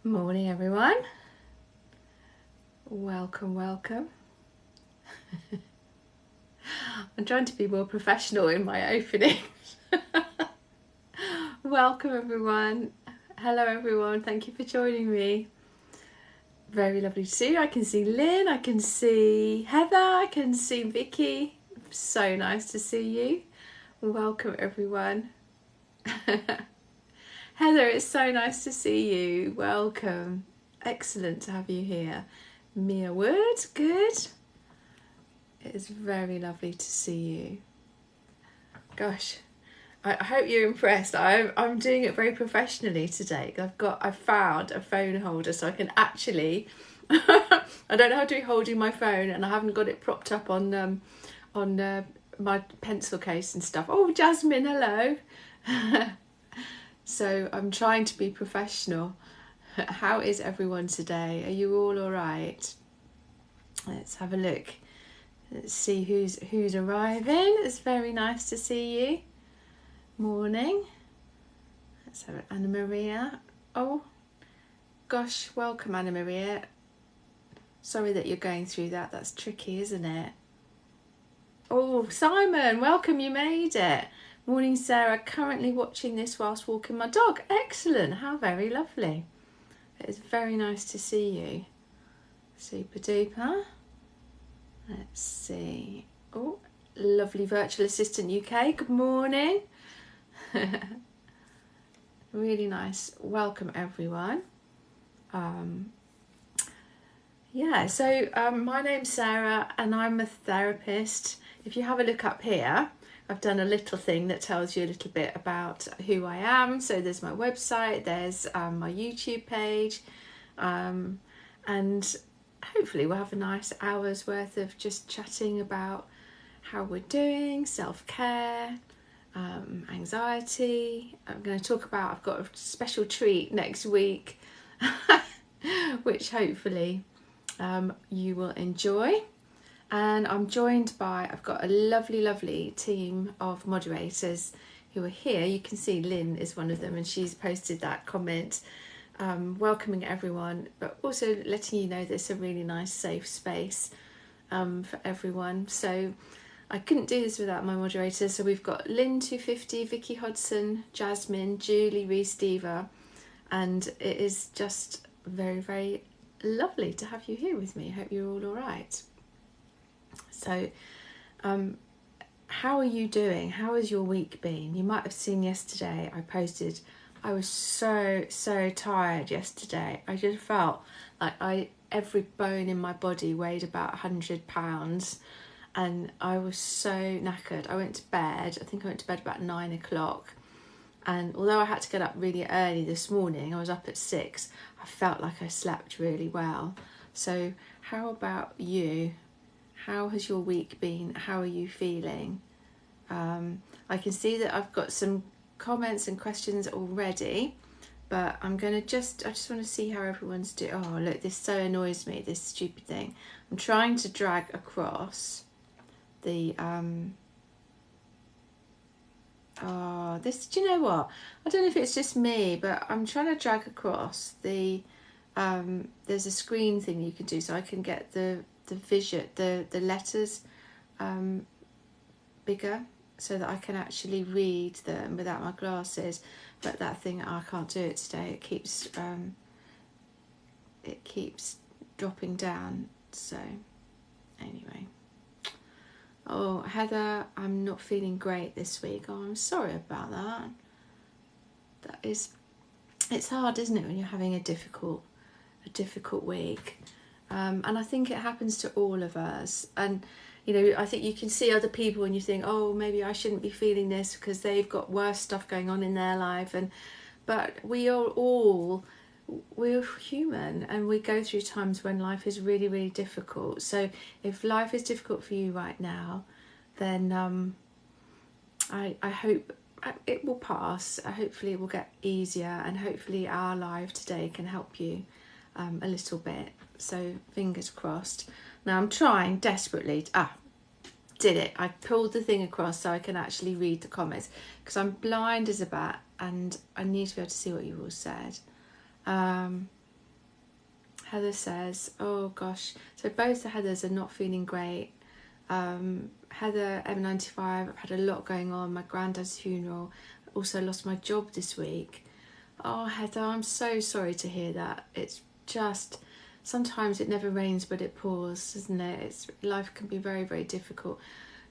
Morning, everyone. Welcome. I'm trying to be more professional in my opening. Welcome, everyone. Hello, everyone. Thank you for joining me. Very lovely to see you. I can see Lynn, I can see Heather, I can see Vicky. So nice to see you. Welcome, everyone. Heather, it's so nice to see you. Welcome. Excellent to have you here. Mia Wood, good. It is very lovely to see you. Gosh, I hope you're impressed. I'm doing it very professionally today. I've found a phone holder so I can actually I don't know how to be holding my phone, and I haven't got it propped up on my pencil case and stuff. Oh, Jasmine, hello. So I'm trying to be professional. How is everyone today? Are you all right? Let's have a look. Let's see who's arriving. It's very nice to see you. Morning. Let's have it. Anna Maria. Oh, gosh, welcome, Anna Maria. Sorry that you're going through that. That's tricky, isn't it? Oh, Simon, welcome. You made it. Morning, Sarah. Currently watching this whilst walking my dog. Excellent. How very lovely. It is very nice to see you. Super duper. Let's see. Oh, lovely virtual assistant UK. Good morning. Really nice. Welcome, everyone. My name's Sarah and I'm a therapist. If you have a look up here, I've done a little thing that tells you a little bit about who I am. So there's my website, there's my YouTube page, and hopefully we'll have a nice hour's worth of just chatting about how we're doing, self-care, anxiety. I'm going to talk about, I've got a special treat next week, which hopefully you will enjoy. And I'm joined by, I've got a lovely team of moderators who are here. You can see Lynn is one of them, and she's posted that comment welcoming everyone, but also letting you know there's a really nice safe space for everyone. So I couldn't do this without my moderators. So we've got Lynn 250, Vicky Hodson, Jasmine, Julie, Reese, Diva, and it is just very lovely to have you here with me. I hope you're all right. So how are you doing? How has your week been? You might have seen yesterday I posted, I was so tired yesterday. I just felt like every bone in my body weighed about 100 pounds, and I was so knackered. I went to bed, I think I went to bed about 9 o'clock, and although I had to get up really early this morning, I was up at 6, I felt like I slept really well. So how about you? How has your week been? How are you feeling? I can see that I've got some comments and questions already, but I just want to see how everyone's doing. Oh, look, this so annoys me, this stupid thing. I'm trying to drag across the, do you know what? I don't know if it's just me, but I'm trying to drag across the, there's a screen thing you can do, so I can get the vision, the letters bigger, so that I can actually read them without my glasses. But that thing, I can't do it today. It keeps dropping down. So anyway. Oh, Heather, I'm not feeling great this week. Oh, I'm sorry about that. It's hard, isn't it, when you're having a difficult week. And I think it happens to all of us. And you know, I think you can see other people and you think, oh, maybe I shouldn't be feeling this because they've got worse stuff going on in their life. But we're human, and we go through times when life is really difficult. So if life is difficult for you right now, then I hope it will pass. Hopefully it will get easier, and hopefully our live today can help you a little bit. So fingers crossed. Now I'm trying desperately did it. I pulled the thing across so I can actually read the comments, because I'm blind as a bat and I need to be able to see what you all said. Heather says, oh gosh, so both the Heathers are not feeling great. Heather M95, I've had a lot going on, my granddad's funeral, also lost my job this week. Oh Heather, I'm so sorry to hear that. It's just, sometimes it never rains but it pours, isn't it? Life can be very, very difficult.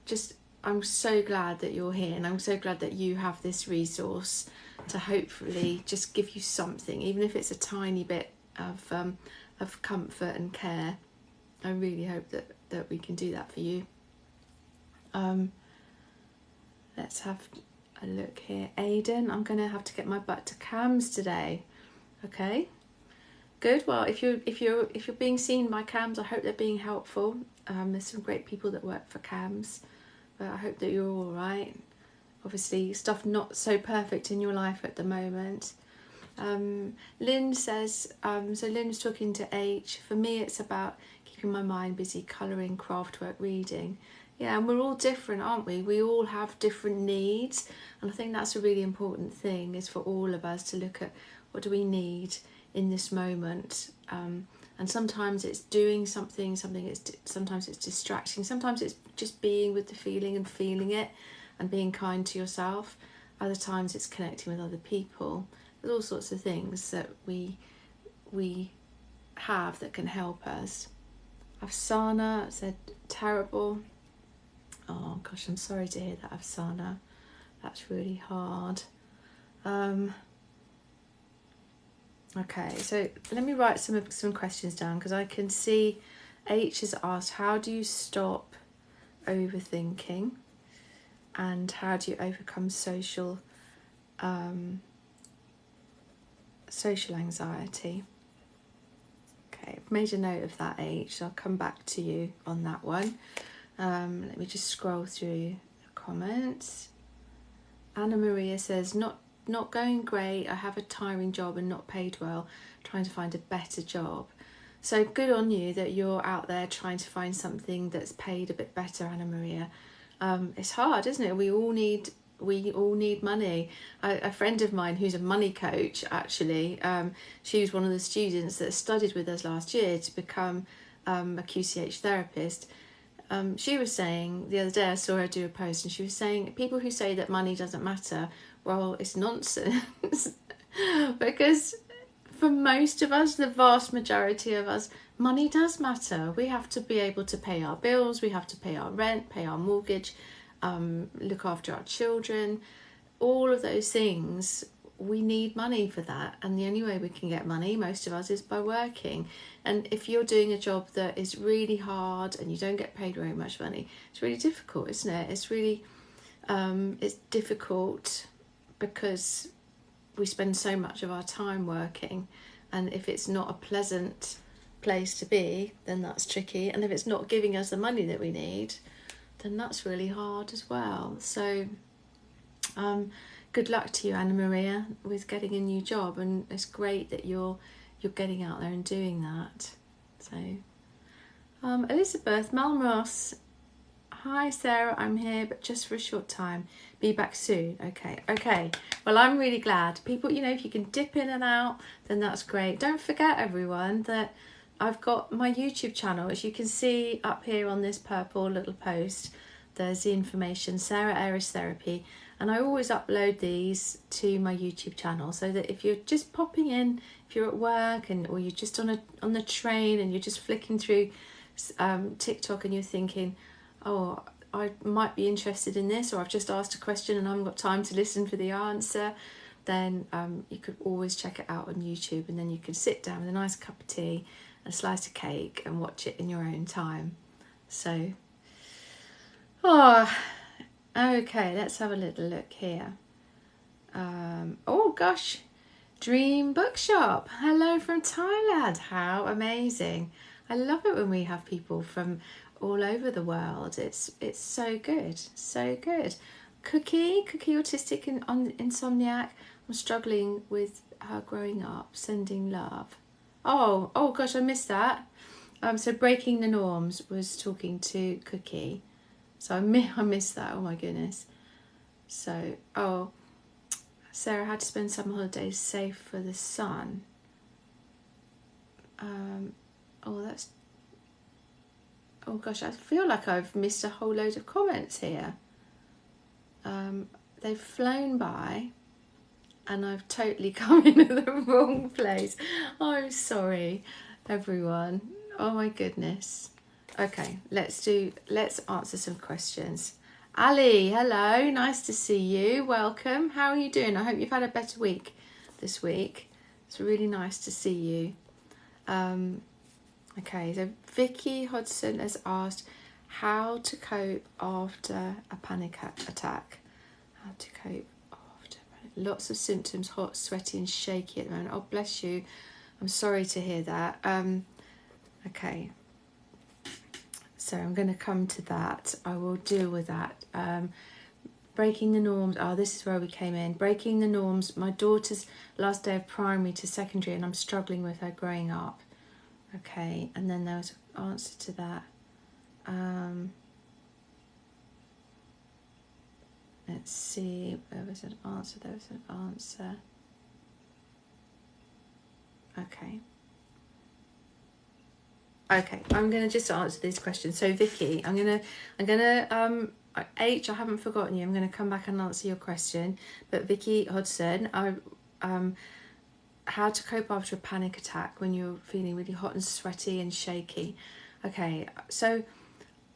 Just, I'm so glad that you're here, and I'm so glad that you have this resource to hopefully just give you something, even if it's a tiny bit of comfort and care. I really hope that we can do that for you. Let's have a look here. Aidan, I'm going to have to get my butt to CAMHS today. Okay, good. Well, if you're being seen by CAMHS, I hope they're being helpful. There's some great people that work for CAMHS, but I hope that you're all right. Obviously, stuff not so perfect in your life at the moment. Lynn says, so Lynn's talking to H. For me, it's about keeping my mind busy, colouring, craft work, reading. Yeah, and we're all different, aren't we? We all have different needs, and I think that's a really important thing, is for all of us to look at what do we need in this moment. And sometimes it's doing something, sometimes it's distracting, sometimes it's just being with the feeling and feeling it and being kind to yourself. Other times it's connecting with other people. There's all sorts of things that we have that can help us. Afsana said, terrible. Oh gosh, I'm sorry to hear that, Afsana. That's really hard. Okay, so let me write some questions down, because I can see H has asked, how do you stop overthinking, and how do you overcome social anxiety? Okay, I've made a note of that, H. I'll come back to you on that one. Let me just scroll through the comments. Anna Maria says, not going great. I have a tiring job and not paid well, trying to find a better job. So good on you that you're out there trying to find something that's paid a bit better, Anna Maria. It's hard, isn't it? We all need money. A friend of mine who's a money coach, actually, she was one of the students that studied with us last year to become a QCH therapist. She was saying the other day, I saw her do a post, and she was saying people who say that money doesn't matter, well, it's nonsense. Because for most of us, the vast majority of us, money does matter. We have to be able to pay our bills, we have to pay our rent, pay our mortgage, look after our children, all of those things. We need money for that, and the only way we can get money, most of us, is by working. And if you're doing a job that is really hard and you don't get paid very much money, it's really difficult, isn't it? It's really it's difficult because we spend so much of our time working, and if it's not a pleasant place to be, then that's tricky. And if it's not giving us the money that we need, then that's really hard as well. So good luck to you, Anna Maria, with getting a new job, and it's great that you're getting out there and doing that. So Elizabeth Malmros, hi Sarah, I'm here but just for a short time, be back soon. Okay, well, I'm really glad. People, if you can dip in and out, then that's great. Don't forget, everyone, that I've got my YouTube channel. As you can see up here on this purple little post, there's the information, Sarah Ayres Therapy, and I always upload these to my YouTube channel, so that if you're just popping in, if you're at work or you're just on the train and you're just flicking through TikTok and you're thinking, oh, I might be interested in this, or I've just asked a question and I haven't got time to listen for the answer, then you could always check it out on YouTube, and then you can sit down with a nice cup of tea and a slice of cake and watch it in your own time. So, okay, let's have a little look here. Oh gosh, Dream Bookshop, hello from Thailand. How amazing. I love it when we have people from all over the world. It's so good, so good. Cookie autistic and insomniac. I'm struggling with her growing up. Sending love. Oh gosh, I missed that. So Breaking the Norms was talking to Cookie. So I missed that. Oh my goodness. So Sarah had to spend some holidays safe for the son. Oh, that's... Oh gosh, I feel like I've missed a whole load of comments here. They've flown by and I've totally come into the wrong place. I'm sorry, everyone. Oh my goodness. Okay, let's answer some questions. Ali, hello, nice to see you. Welcome. How are you doing? I hope you've had a better week this week. It's really nice to see you. Okay, so Vicky Hodgson has asked how to cope after a panic attack. How to cope after lots of symptoms, hot, sweaty and shaky at the moment. Oh, bless you. I'm sorry to hear that. Okay, so I'm going to come to that. I will deal with that. Breaking the norms. Oh, this is where we came in. Breaking the norms. My daughter's last day of primary to secondary and I'm struggling with her growing up. Okay, and then there was an answer to that. Let's see, there was an answer. Okay, I'm going to just answer these questions. So Vicky, I'm gonna H, I haven't forgotten you. I'm going to come back and answer your question. But Vicky Hodgson, how to cope after a panic attack when you're feeling really hot and sweaty and shaky. Okay, so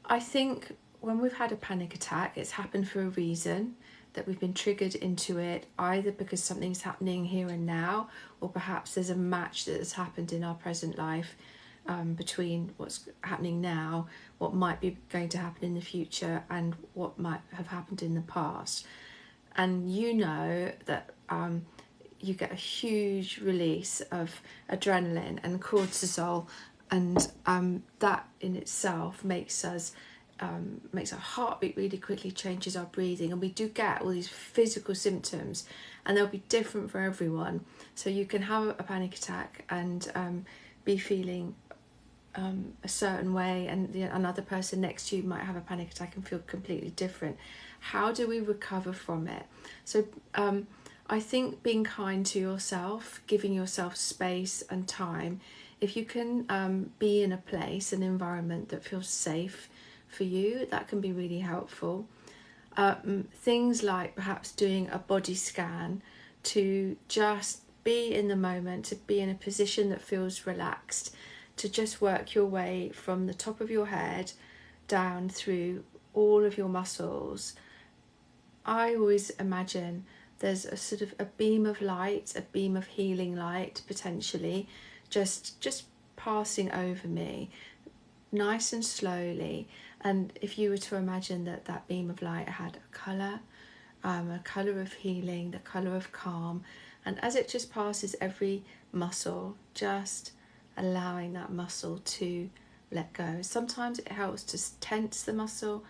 I think when we've had a panic attack, it's happened for a reason, that we've been triggered into it, either because something's happening here and now, or perhaps there's a match that has happened in our present life between what's happening now, what might be going to happen in the future, and what might have happened in the past. And you know that you get a huge release of adrenaline and cortisol, and that in itself makes our heartbeat really quickly, changes our breathing, and we do get all these physical symptoms, and they'll be different for everyone. So you can have a panic attack and be feeling a certain way, and another person next to you might have a panic attack and feel completely different. How do we recover from it? So I think being kind to yourself, giving yourself space and time, if you can be in a place, an environment that feels safe for you, that can be really helpful. Things like perhaps doing a body scan to just be in the moment, to be in a position that feels relaxed, to just work your way from the top of your head down through all of your muscles. I always imagine there's a sort of a beam of light, a beam of healing light, potentially, just passing over me, nice and slowly. And if you were to imagine that beam of light had a colour of healing, the colour of calm, and as it just passes every muscle, just allowing that muscle to let go. Sometimes it helps to tense the muscle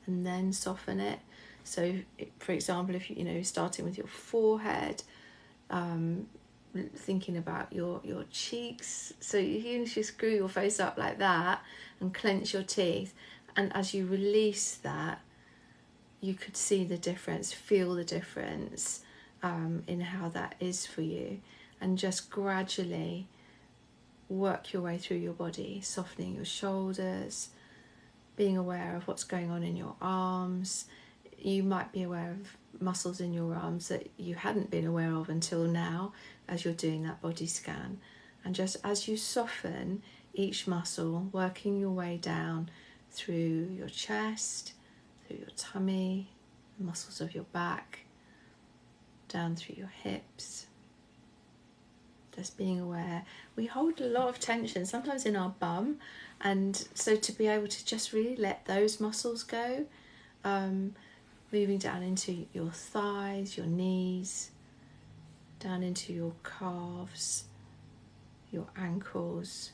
and then soften it. So, for example, if you starting with your forehead, thinking about your cheeks. So even if you screw your face up like that and clench your teeth, and as you release that, you could see the difference, feel the difference in how that is for you, and just gradually work your way through your body, softening your shoulders, being aware of what's going on in your arms. You might be aware of muscles in your arms that you hadn't been aware of until now as you're doing that body scan. And just as you soften each muscle, working your way down through your chest, through your tummy, the muscles of your back, down through your hips. Just being aware. We hold a lot of tension sometimes in our bum, and so to be able to just really let those muscles go, moving down into your thighs, your knees, down into your calves, your ankles,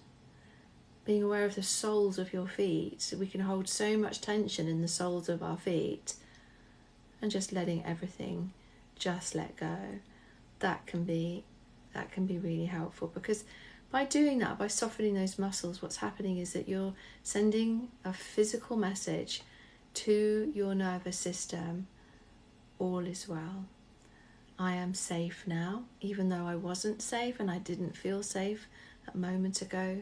being aware of the soles of your feet. So we can hold so much tension in the soles of our feet, and just letting everything just let go. That can be really helpful, because by doing that, by softening those muscles, what's happening is that you're sending a physical message to your nervous system: all is well. I am safe now, even though I wasn't safe and I didn't feel safe a moment ago,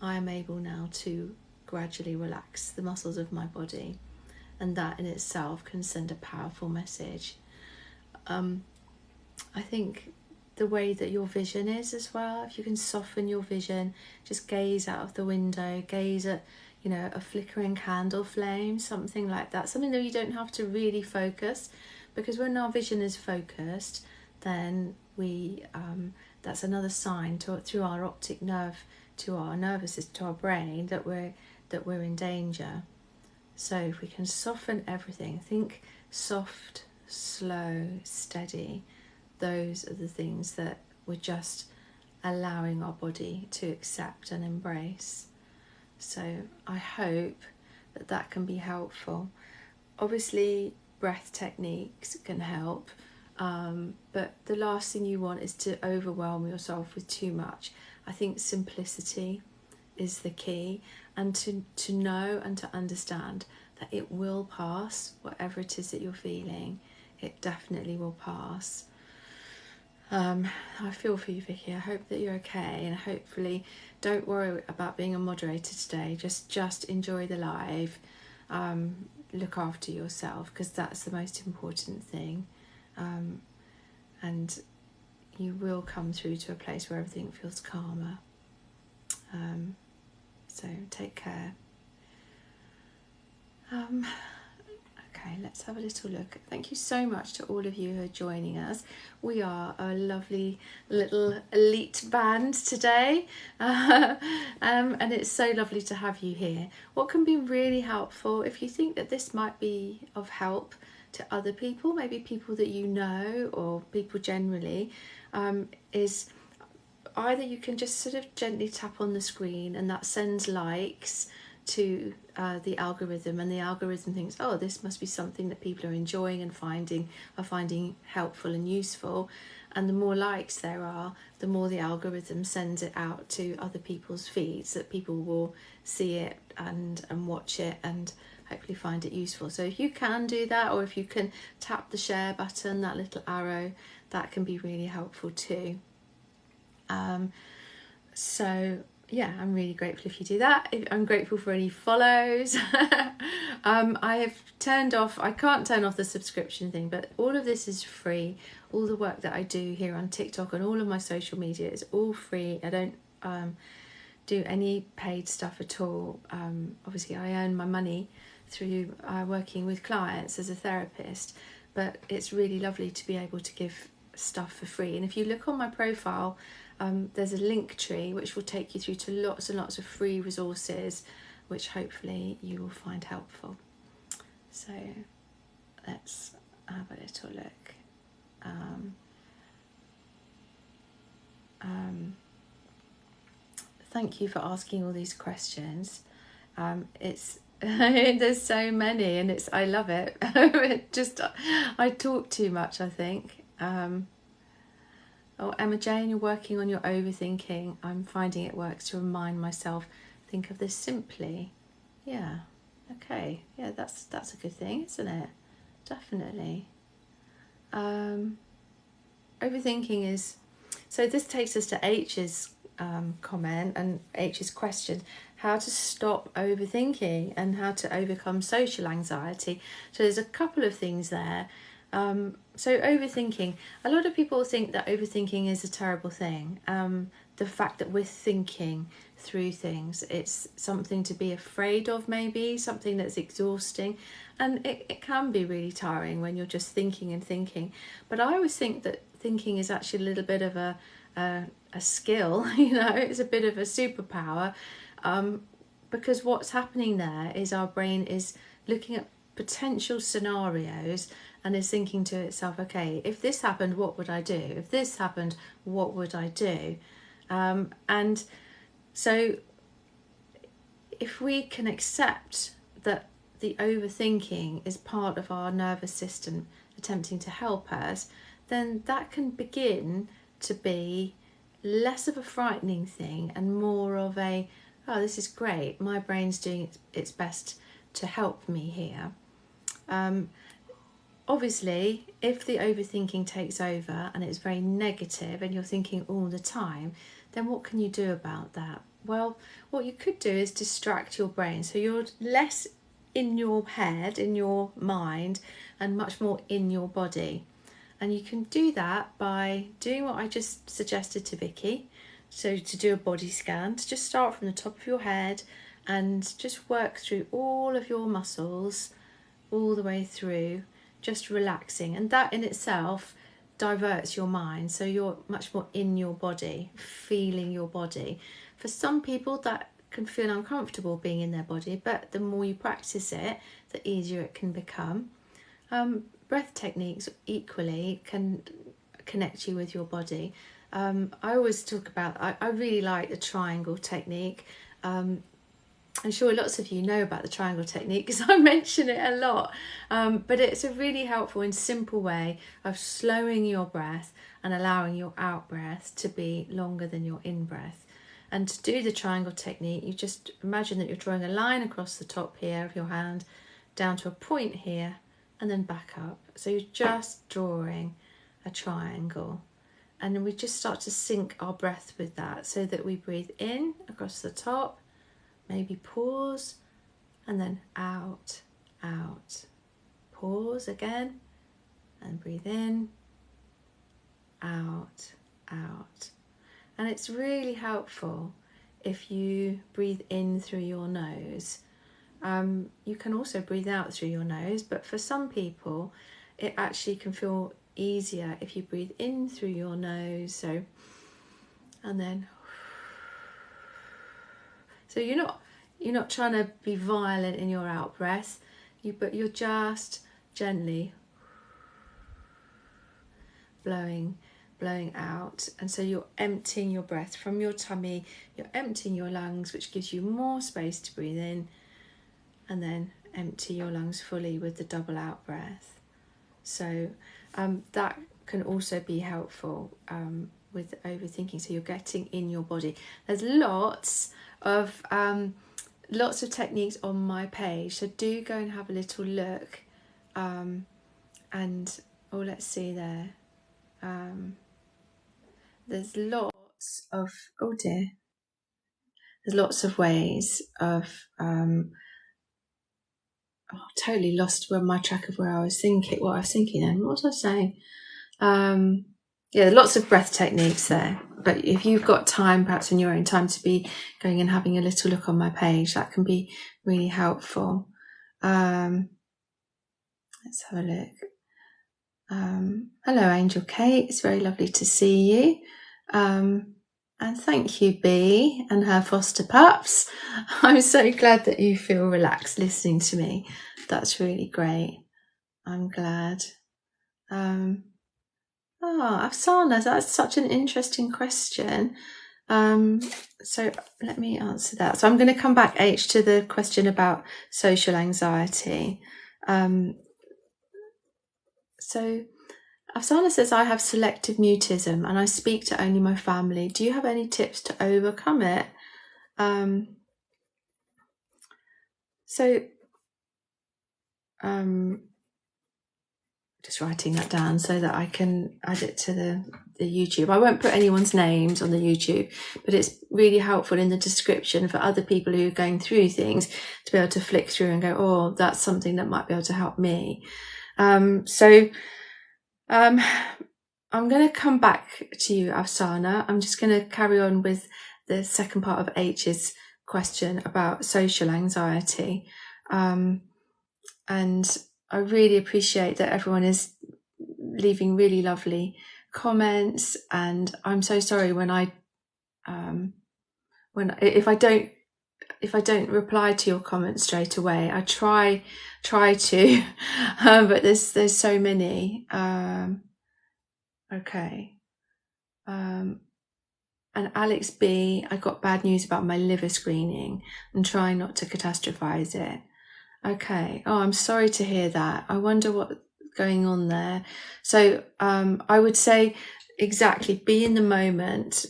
I am able now to gradually relax the muscles of my body, and that in itself can send a powerful message. I think the way that your vision is as well, if you can soften your vision, just gaze out of the window, gaze at, you know, a flickering candle flame, something like that, something that you don't have to really focus, because when our vision is focused, then we that's another sign through our optic nerve to our nervous system, to our brain, that we're in danger. So if we can soften everything, think soft, slow, steady, those are the things that we're just allowing our body to accept and embrace. So I hope that that can be helpful. Obviously, breath techniques can help, but the last thing you want is to overwhelm yourself with too much. I think simplicity is the key, and to know and to understand that it will pass. Whatever it is that you're feeling, it definitely will pass. I feel for you, Vicky. I hope that you're okay, and hopefully don't worry about being a moderator today. Just enjoy the live. Look after yourself, because that's the most important thing, and you will come through to a place where everything feels calmer. So take care. Okay, let's have a little look. Thank you so much to all of you who are joining us. We are a lovely little elite band today, and it's so lovely to have you here. What can be really helpful, if you think that this might be of help to other people, maybe people that you know or people generally, is either you can just sort of gently tap on the screen, and that sends likes to the algorithm, and the algorithm thinks, oh, this must be something that people are enjoying and finding helpful and useful, and the more likes there are, the more the algorithm sends it out to other people's feeds, that people will see it and watch it and hopefully find it useful. So if you can do that, or if you can tap the share button, that little arrow, that can be really helpful too. So yeah, I'm really grateful if you do that. I'm grateful for any follows. I have turned off, I can't turn off the subscription thing, but all of this is free. All the work that I do here on TikTok and all of my social media is all free. I don't do any paid stuff at all. Obviously I earn my money through working with clients as a therapist, but it's really lovely to be able to give stuff for free. And if you look on my profile, there's a link tree which will take you through to lots and lots of free resources, which hopefully you will find helpful. So let's have a little look. Thank you for asking all these questions. It's there's so many, and I love it. I talk too much, I think. Oh, Emma Jane, you're working on your overthinking. I'm finding it works to remind myself, think of this simply. Yeah, okay. Yeah, that's a good thing, isn't it? Definitely. Overthinking is... So this takes us to H's comment and H's question. How to stop overthinking and how to overcome social anxiety. So there's a couple of things there. So overthinking, a lot of people think that overthinking is a terrible thing. The fact that we're thinking through things, it's something to be afraid of, maybe something that's exhausting, and it can be really tiring when you're just thinking and thinking. But I always think that thinking is actually a little bit of a skill, you know, it's a bit of a superpower, because what's happening there is our brain is looking at potential scenarios and is thinking to itself, okay, if this happened, what would I do? If this happened, what would I do? And so if we can accept that the overthinking is part of our nervous system attempting to help us, then that can begin to be less of a frightening thing and more of a, oh, this is great, my brain's doing its best to help me here. obviously, if the overthinking takes over and it's very negative and you're thinking all the time, then what can you do about that? Well, what you could do is distract your brain, so you're less in your head, in your mind, and much more in your body. And you can do that by doing what I just suggested to Vicky. So to do a body scan, to just start from the top of your head and just work through all of your muscles all the way through, just relaxing. And that in itself diverts your mind, so you're much more in your body, feeling your body. For some people that can feel uncomfortable being in their body, but the more you practice it, the easier it can become. Breath techniques equally can connect you with your body. I always talk about, I really like the triangle technique. I'm sure lots of you know about the triangle technique because I mention it a lot, but it's a really helpful and simple way of slowing your breath and allowing your out breath to be longer than your in breath. And to do the triangle technique, you just imagine that you're drawing a line across the top here of your hand down to a point here and then back up. So you're just drawing a triangle, and then we just start to sync our breath with that, so that we breathe in across the top, maybe pause, and then out, out. Pause again, and breathe in, out, out. And it's really helpful if you breathe in through your nose. You can also breathe out through your nose, but for some people it actually can feel easier if you breathe in through your nose. So, and then, so you're not trying to be violent in your out breath, but you're just gently blowing out. And so you're emptying your breath from your tummy, you're emptying your lungs, which gives you more space to breathe in, and then empty your lungs fully with the double out breath. So that can also be helpful with overthinking, so you're getting in your body. There's lots of techniques on my page, so do go and have a little look. And oh, let's see there. There's lots of, oh dear, there's lots of ways of totally lost my track of what I was thinking then. What was I saying? Yeah, lots of breath techniques there, but if you've got time, perhaps in your own time, to be going and having a little look on my page, that can be really helpful. Let's have a look. Hello Angel Kate, it's very lovely to see you, and thank you Bee and her foster pups. I'm so glad that you feel relaxed listening to me. That's really great. I'm glad. Afsana, that's such an interesting question. So let me answer that. So I'm going to come back, H, to the question about social anxiety. So Afsana says, I have selective mutism and I speak to only my family. Do you have any tips to overcome it? Just writing that down so that I can add it to the YouTube. I won't put anyone's names on the YouTube, but it's really helpful in the description for other people who are going through things to be able to flick through and go, oh, that's something that might be able to help me. I'm going to come back to you, Afsana. I'm just going to carry on with the second part of H's question about social anxiety. And I really appreciate that everyone is leaving really lovely comments, and I'm so sorry if I don't reply to your comments straight away. I try to, but there's so many. Okay. And Alex B, I got bad news about my liver screening and trying not to catastrophize it. Okay. Oh, I'm sorry to hear that. I wonder what's going on there. So I would say exactly, be in the moment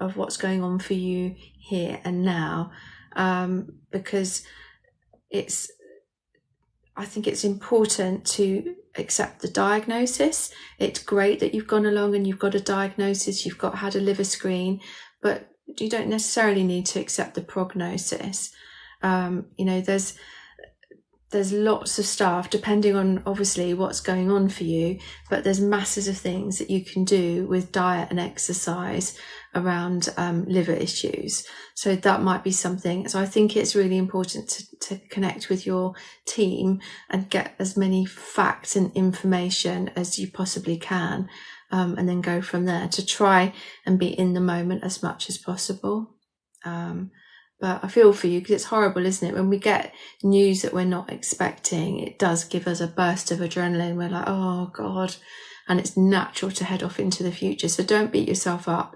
of what's going on for you here and now, because I think it's important to accept the diagnosis. It's great that you've gone along and you've got a diagnosis, you've had a liver screen, but you don't necessarily need to accept the prognosis. There's lots of stuff depending on obviously what's going on for you, but there's masses of things that you can do with diet and exercise around liver issues. So that might be something. So I think it's really important to connect with your team and get as many facts and information as you possibly can, and then go from there to try and be in the moment as much as possible. But I feel for you, because it's horrible, isn't it? When we get news that we're not expecting, it does give us a burst of adrenaline. We're like, oh God, and it's natural to head off into the future. So don't beat yourself up.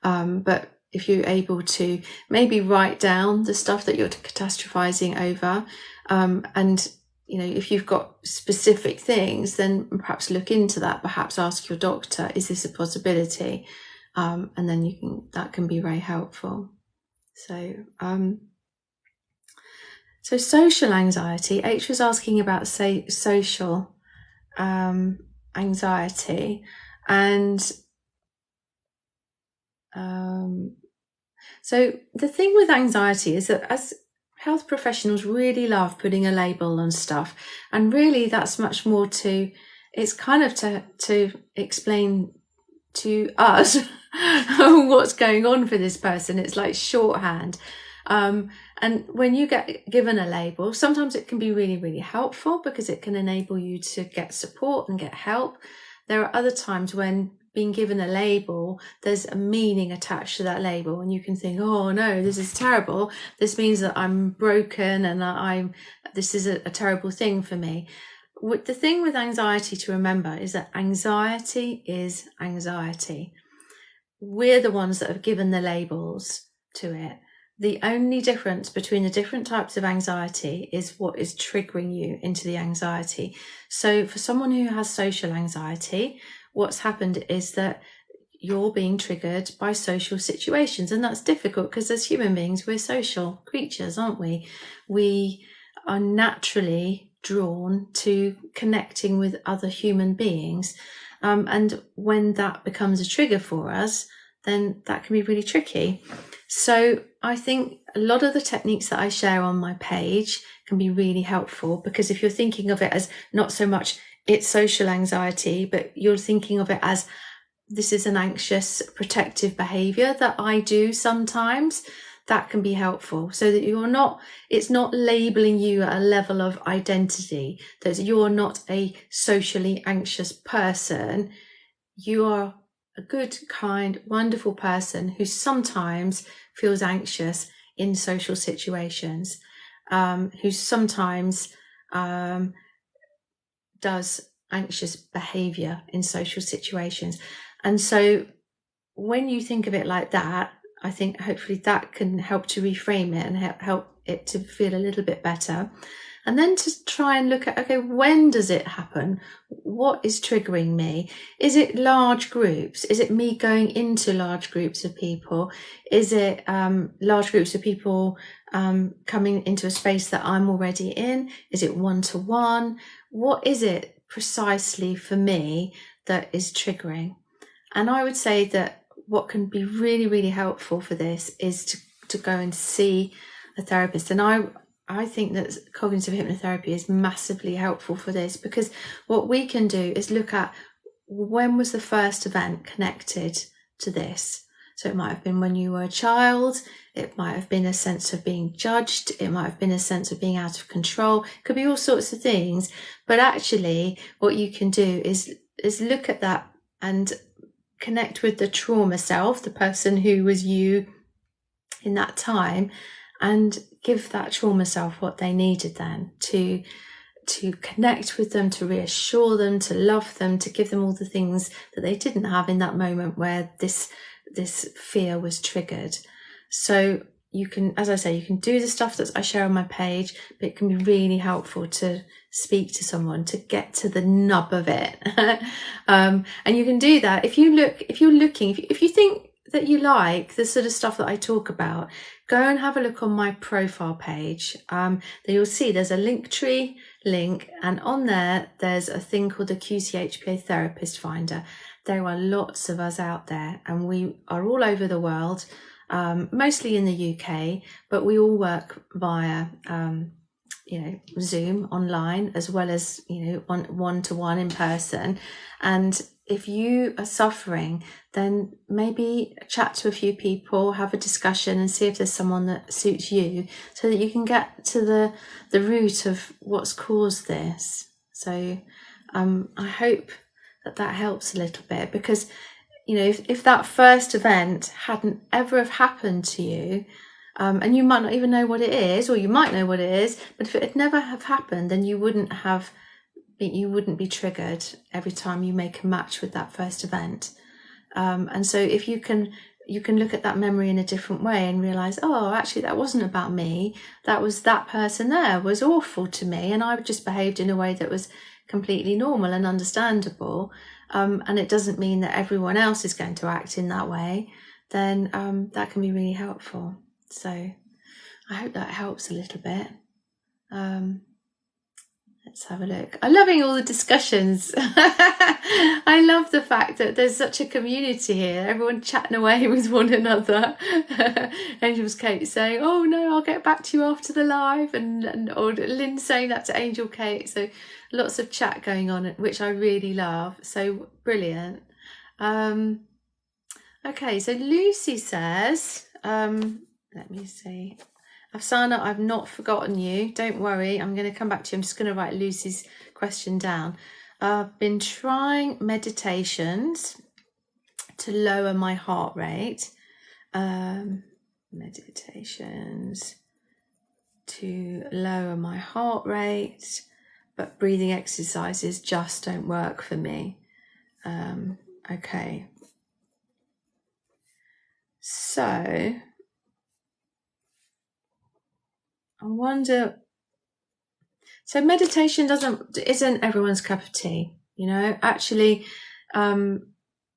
But if you're able to maybe write down the stuff that you're catastrophizing over, and if you've got specific things, then perhaps look into that. Perhaps ask your doctor, is this a possibility? And then that can be very helpful. So social anxiety. H was asking about social anxiety, and so the thing with anxiety is that as health professionals really love putting a label on stuff, and really that's much more it's kind of to explain to us what's going on for this person. It's like shorthand. And when you get given a label, sometimes it can be really, really helpful because it can enable you to get support and get help. There are other times when being given a label, there's a meaning attached to that label, and you can think, oh no, this is terrible. This means that I'm broken and this is a terrible thing for me. The thing with anxiety to remember is that anxiety is anxiety. We're the ones that have given the labels to it. The only difference between the different types of anxiety is what is triggering you into the anxiety. So for someone who has social anxiety, what's happened is that you're being triggered by social situations. And that's difficult because as human beings, we're social creatures, aren't we? We are naturally drawn to connecting with other human beings. And when that becomes a trigger for us, then that can be really tricky. So I think a lot of the techniques that I share on my page can be really helpful, because if you're thinking of it as not so much it's social anxiety, but you're thinking of it as this is an anxious protective behavior that I do sometimes, that can be helpful, so that it's not labeling you at a level of identity, that you're not a socially anxious person. You are a good, kind, wonderful person who sometimes feels anxious in social situations, who sometimes does anxious behavior in social situations. And so when you think of it like that, I think hopefully that can help to reframe it and help it to feel a little bit better. And then to try and look at, okay, when does it happen? What is triggering me? Is it large groups? Is it me going into large groups of people? Is it large groups of people coming into a space that I'm already in? Is it one-to-one? What is it precisely for me that is triggering? And I would say that what can be really, really helpful for this is to go and see a therapist. And I think that cognitive hypnotherapy is massively helpful for this, because what we can do is look at when was the first event connected to this. So it might have been when you were a child, it might have been a sense of being judged, it might have been a sense of being out of control, it could be all sorts of things. But actually what you can do is look at that and connect with the trauma self, the person who was you in that time, and give that trauma self what they needed then to connect with them, to reassure them, to love them, to give them all the things that they didn't have in that moment where this fear was triggered. So you can, as I say, you can do the stuff that I share on my page, but it can be really helpful to speak to someone to get to the nub of it. And you can do that if you think that you like the sort of stuff that I talk about, go and have a look on my profile page. There you'll see there's a link link, and on there there's a thing called the QCHPA Therapist Finder. There are lots of us out there, and we are all over the world, mostly in the UK, but we all work via Zoom online, as well as one-to-one in person. And if you are suffering, then maybe chat to a few people, have a discussion, and see if there's someone that suits you, so that you can get to the root of what's caused this. So I hope that helps a little bit, because if that first event hadn't ever have happened to you, and you might not even know what it is, or you might know what it is, but if it had never have happened, then you wouldn't be triggered every time you make a match with that first event. And so if you can look at that memory in a different way and realize, oh, actually that wasn't about me, that person there was awful to me, and I just behaved in a way that was completely normal and understandable, and it doesn't mean that everyone else is going to act in that way, then that can be really helpful. So I hope that helps a little bit. Let's have a look. I'm loving all the discussions. I love the fact that there's such a community here, everyone chatting away with one another. Angel's Kate saying, oh no, I'll get back to you after the live, or Lynn saying that to Angel Kate. So lots of chat going on, which I really love. So brilliant. Okay, so Lucy says, let me see. Afsana, I've not forgotten you. Don't worry, I'm going to come back to you. I'm just going to write Lucy's question down. I've been trying meditations to lower my heart rate. Meditations to lower my heart rate, but breathing exercises just don't work for me. Okay. So I wonder, so meditation isn't everyone's cup of tea, actually.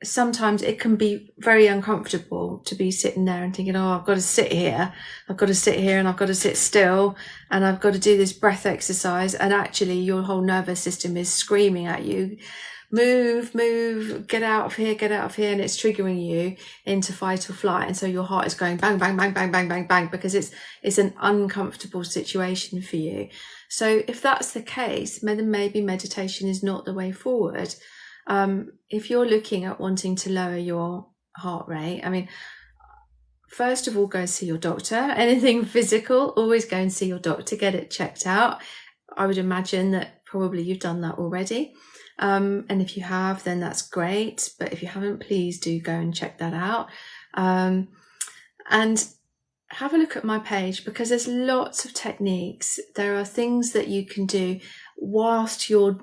Sometimes it can be very uncomfortable to be sitting there and thinking, oh, I've got to sit here and I've got to sit still, and I've got to do this breath exercise, and actually your whole nervous system is screaming at you, move, get out of here, and it's triggering you into fight or flight, and so your heart is going bang, bang, bang, bang, bang, bang, bang, because it's an uncomfortable situation for you. So if that's the case, then maybe meditation is not the way forward. If you're looking at wanting to lower your heart rate, first of all, go and see your doctor. Anything physical, always go and see your doctor, get it checked out. I would imagine that probably you've done that already. And if you have, then that's great. But if you haven't, please do go and check that out. And have a look at my page, because there's lots of techniques. There are things that you can do whilst you're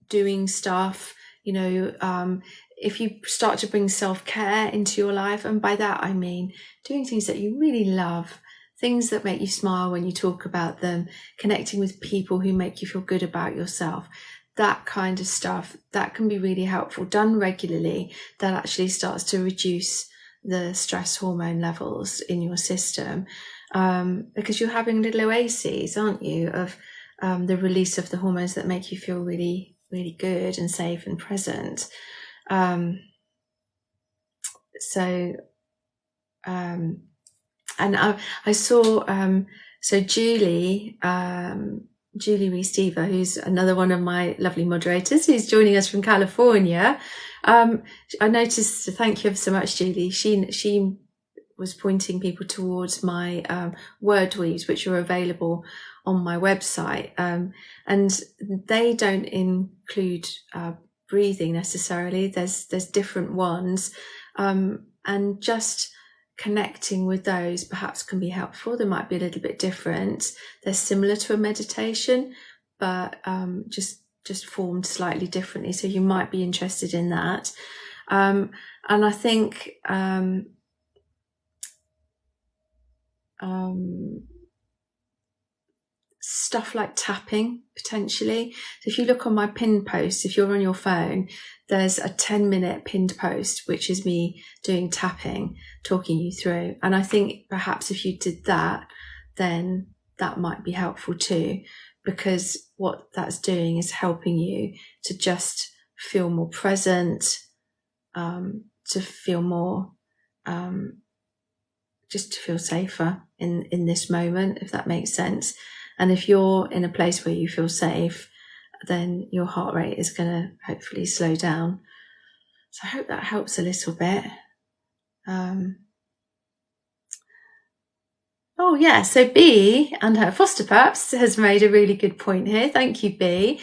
doing stuff. If you start to bring self-care into your life, and by that I mean doing things that you really love, things that make you smile when you talk about them, connecting with people who make you feel good about yourself. That kind of stuff, that can be really helpful. Done regularly, that actually starts to reduce the stress hormone levels in your system, because you're having little oases, aren't you, of the release of the hormones that make you feel really, really good and safe and present. And I saw, so Julie Reese-Dever, who's another one of my lovely moderators, who's joining us from California. I noticed, thank you so much, Julie. She was pointing people towards my word weaves, which are available on my website. And they don't include breathing necessarily. There's different ones. And just connecting with those perhaps can be helpful. They might be a little bit different. They're similar to a meditation, but just formed slightly differently. So you might be interested in that. And I think stuff like tapping, potentially. So if you look on my pinned post, if you're on your phone, there's a 10-minute pinned post, which is me doing tapping, talking you through. And I think perhaps if you did that, then that might be helpful too. because what that's doing is helping you to just feel more present, to feel more, just to feel safer in this moment, if that makes sense. And if you're in a place where you feel safe, then your heart rate is going to hopefully slow down. So I hope that helps a little bit. Oh yeah, so B and her foster pups has made a really good point here. Thank you, B.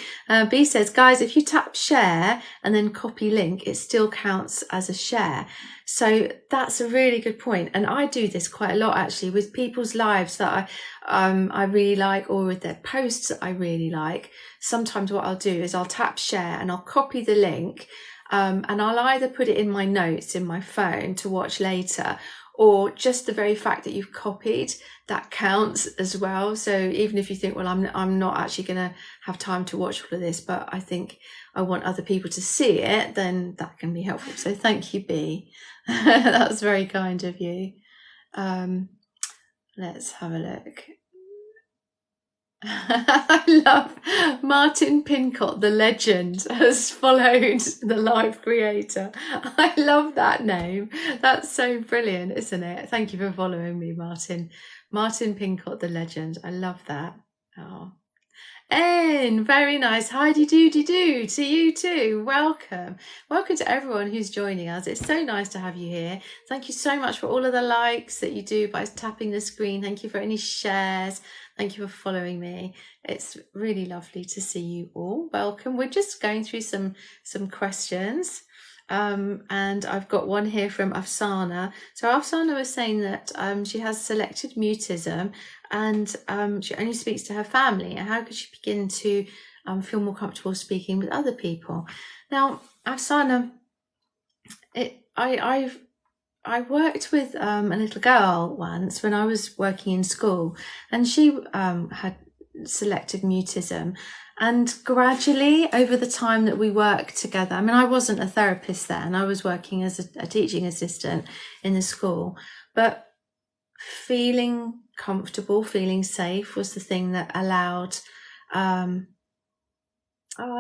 B says, guys, if you tap share and then copy link, it still counts as a share. So that's a really good point. And I do this quite a lot actually with people's lives that I really like, or with their posts that I really like. Sometimes what I'll do is I'll tap share and I'll copy the link, and I'll either put it in my notes in my phone to watch later, or just the very fact that you've copied, that counts as well. So even if you think, well, I'm not actually going to have time to watch all of this, but I think I want other people to see it, then that can be helpful. So thank you, B. That was very kind of you. Let's have a look. I love Martin Pincott, the legend, has followed the live creator. I love that name. That's so brilliant, isn't it? Thank you for following me, Martin. Martin Pincott, the legend. I love that. Oh. Anne, very nice. Heidi doody doo to you too. Welcome. Welcome to everyone who's joining us. It's so nice to have you here. Thank you so much for all of the likes that you do by tapping the screen. Thank you for any shares. Thank you for following me. It's really lovely to see you all. Welcome. We're just going through some questions. And I've got one here from Afsana. So Afsana was saying that she has selective mutism, and she only speaks to her family. And how could she begin to feel more comfortable speaking with other people? Now, Afsana, I worked with a little girl once when I was working in school, and she had selective mutism. And gradually, over the time that we worked together, I mean, I wasn't a therapist then, I was working as a teaching assistant in the school, but feeling comfortable, feeling safe was the thing that allowed, oh,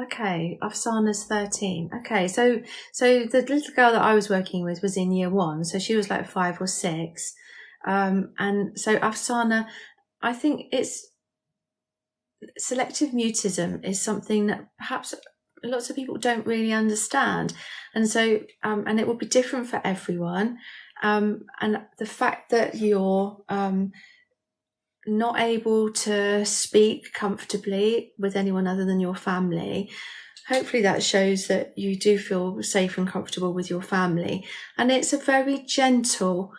okay, Afsana's 13. Okay, so the little girl that I was working with was in year 1, so she was like 5 or 6. And so Afsana, I think selective mutism is something that perhaps lots of people don't really understand. And so, and it will be different for everyone. And the fact that you're not able to speak comfortably with anyone other than your family, hopefully that shows that you do feel safe and comfortable with your family. And it's a very gentle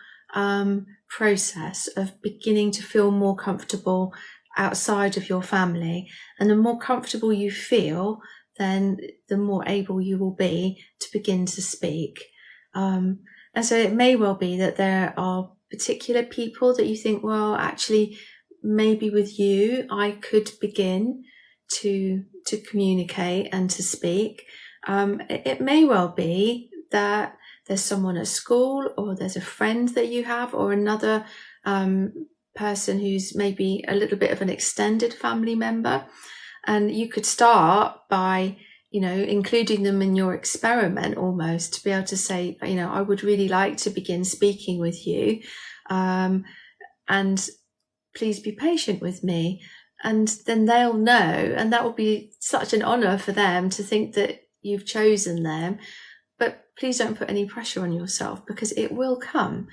process of beginning to feel more comfortable outside of your family. And the more comfortable you feel, then the more able you will be to begin to speak. And so it may well be that there are particular people that you think, well, actually, maybe with you, I could begin to communicate and to speak. It may well be that there's someone at school, or there's a friend that you have, or another person who's maybe a little bit of an extended family member, and you could start by, you know, including them in your experiment almost, to be able to say, you know, I would really like to begin speaking with you, and please be patient with me. And then they'll know, and that will be such an honor for them to think that you've chosen them. But please don't put any pressure on yourself, because it will come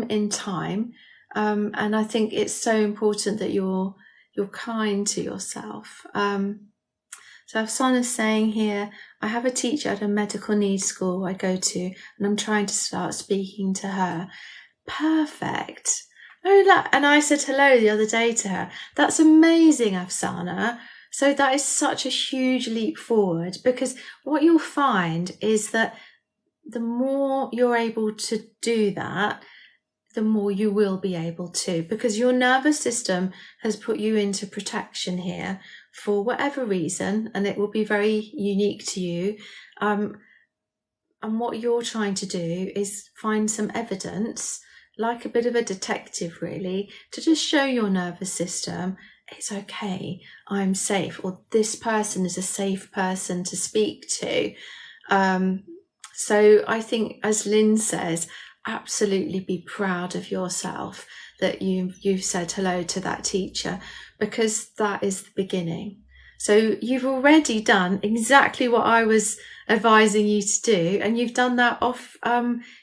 in time. And I think it's so important that you're kind to yourself. So Afsana's saying here, I have a teacher at a medical needs school I go to, and I'm trying to start speaking to her. Perfect. Oh, and I said hello the other day to her. That's amazing, Afsana. So that is such a huge leap forward, because what you'll find is that the more you're able to do that, the more you will be able to, because your nervous system has put you into protection here for whatever reason, and it will be very unique to you. And what you're trying to do is find some evidence, like a bit of a detective really, to just show your nervous system it's okay, I'm safe, or this person is a safe person to speak to. So I think, as Lynn says, absolutely be proud of yourself that you've said hello to that teacher, because that is the beginning. So you've already done exactly what I was advising you to do, and you've done that off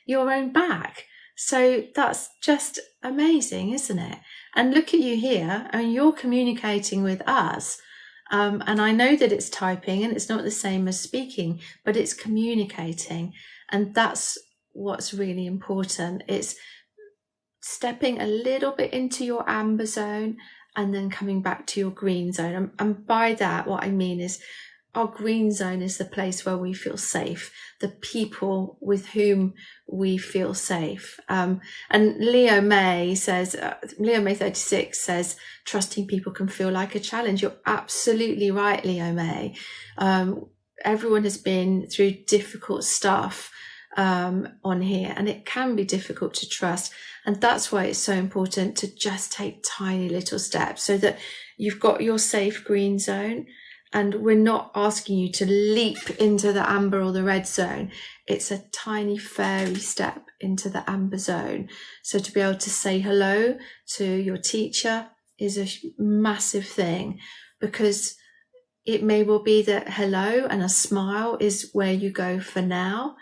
your own back. So that's just amazing, isn't it? And look at you here, and you're communicating with us. And I know that it's typing and it's not the same as speaking, but it's communicating. And that's what's really important. It's stepping a little bit into your amber zone and then coming back to your green zone. And by that, what I mean is our green zone is the place where we feel safe, the people with whom we feel safe. And Leo May says, Leo May 36 says, trusting people can feel like a challenge. You're absolutely right, Leo May. Everyone has been through difficult stuff on here, and it can be difficult to trust. And that's why it's so important to just take tiny little steps so that you've got your safe green zone. And we're not asking you to leap into the amber or the red zone. It's a tiny fairy step into the amber zone. So to be able to say hello to your teacher is a massive thing, because it may well be that hello and a smile is where you go for now.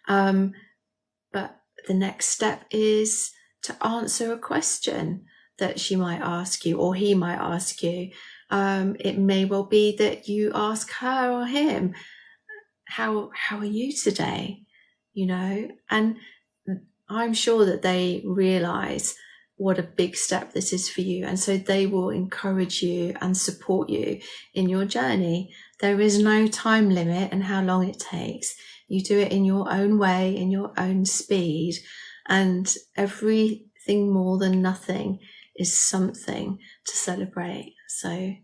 But the next step is to answer a question that she might ask you, or he might ask you. It may well be that you ask her or him, how are you today? You know, and I'm sure that they realize what a big step this is for you. And so they will encourage you and support you in your journey. There is no time limit and how long it takes. You do it in your own way, in your own speed, and everything more than nothing is something to celebrate. So,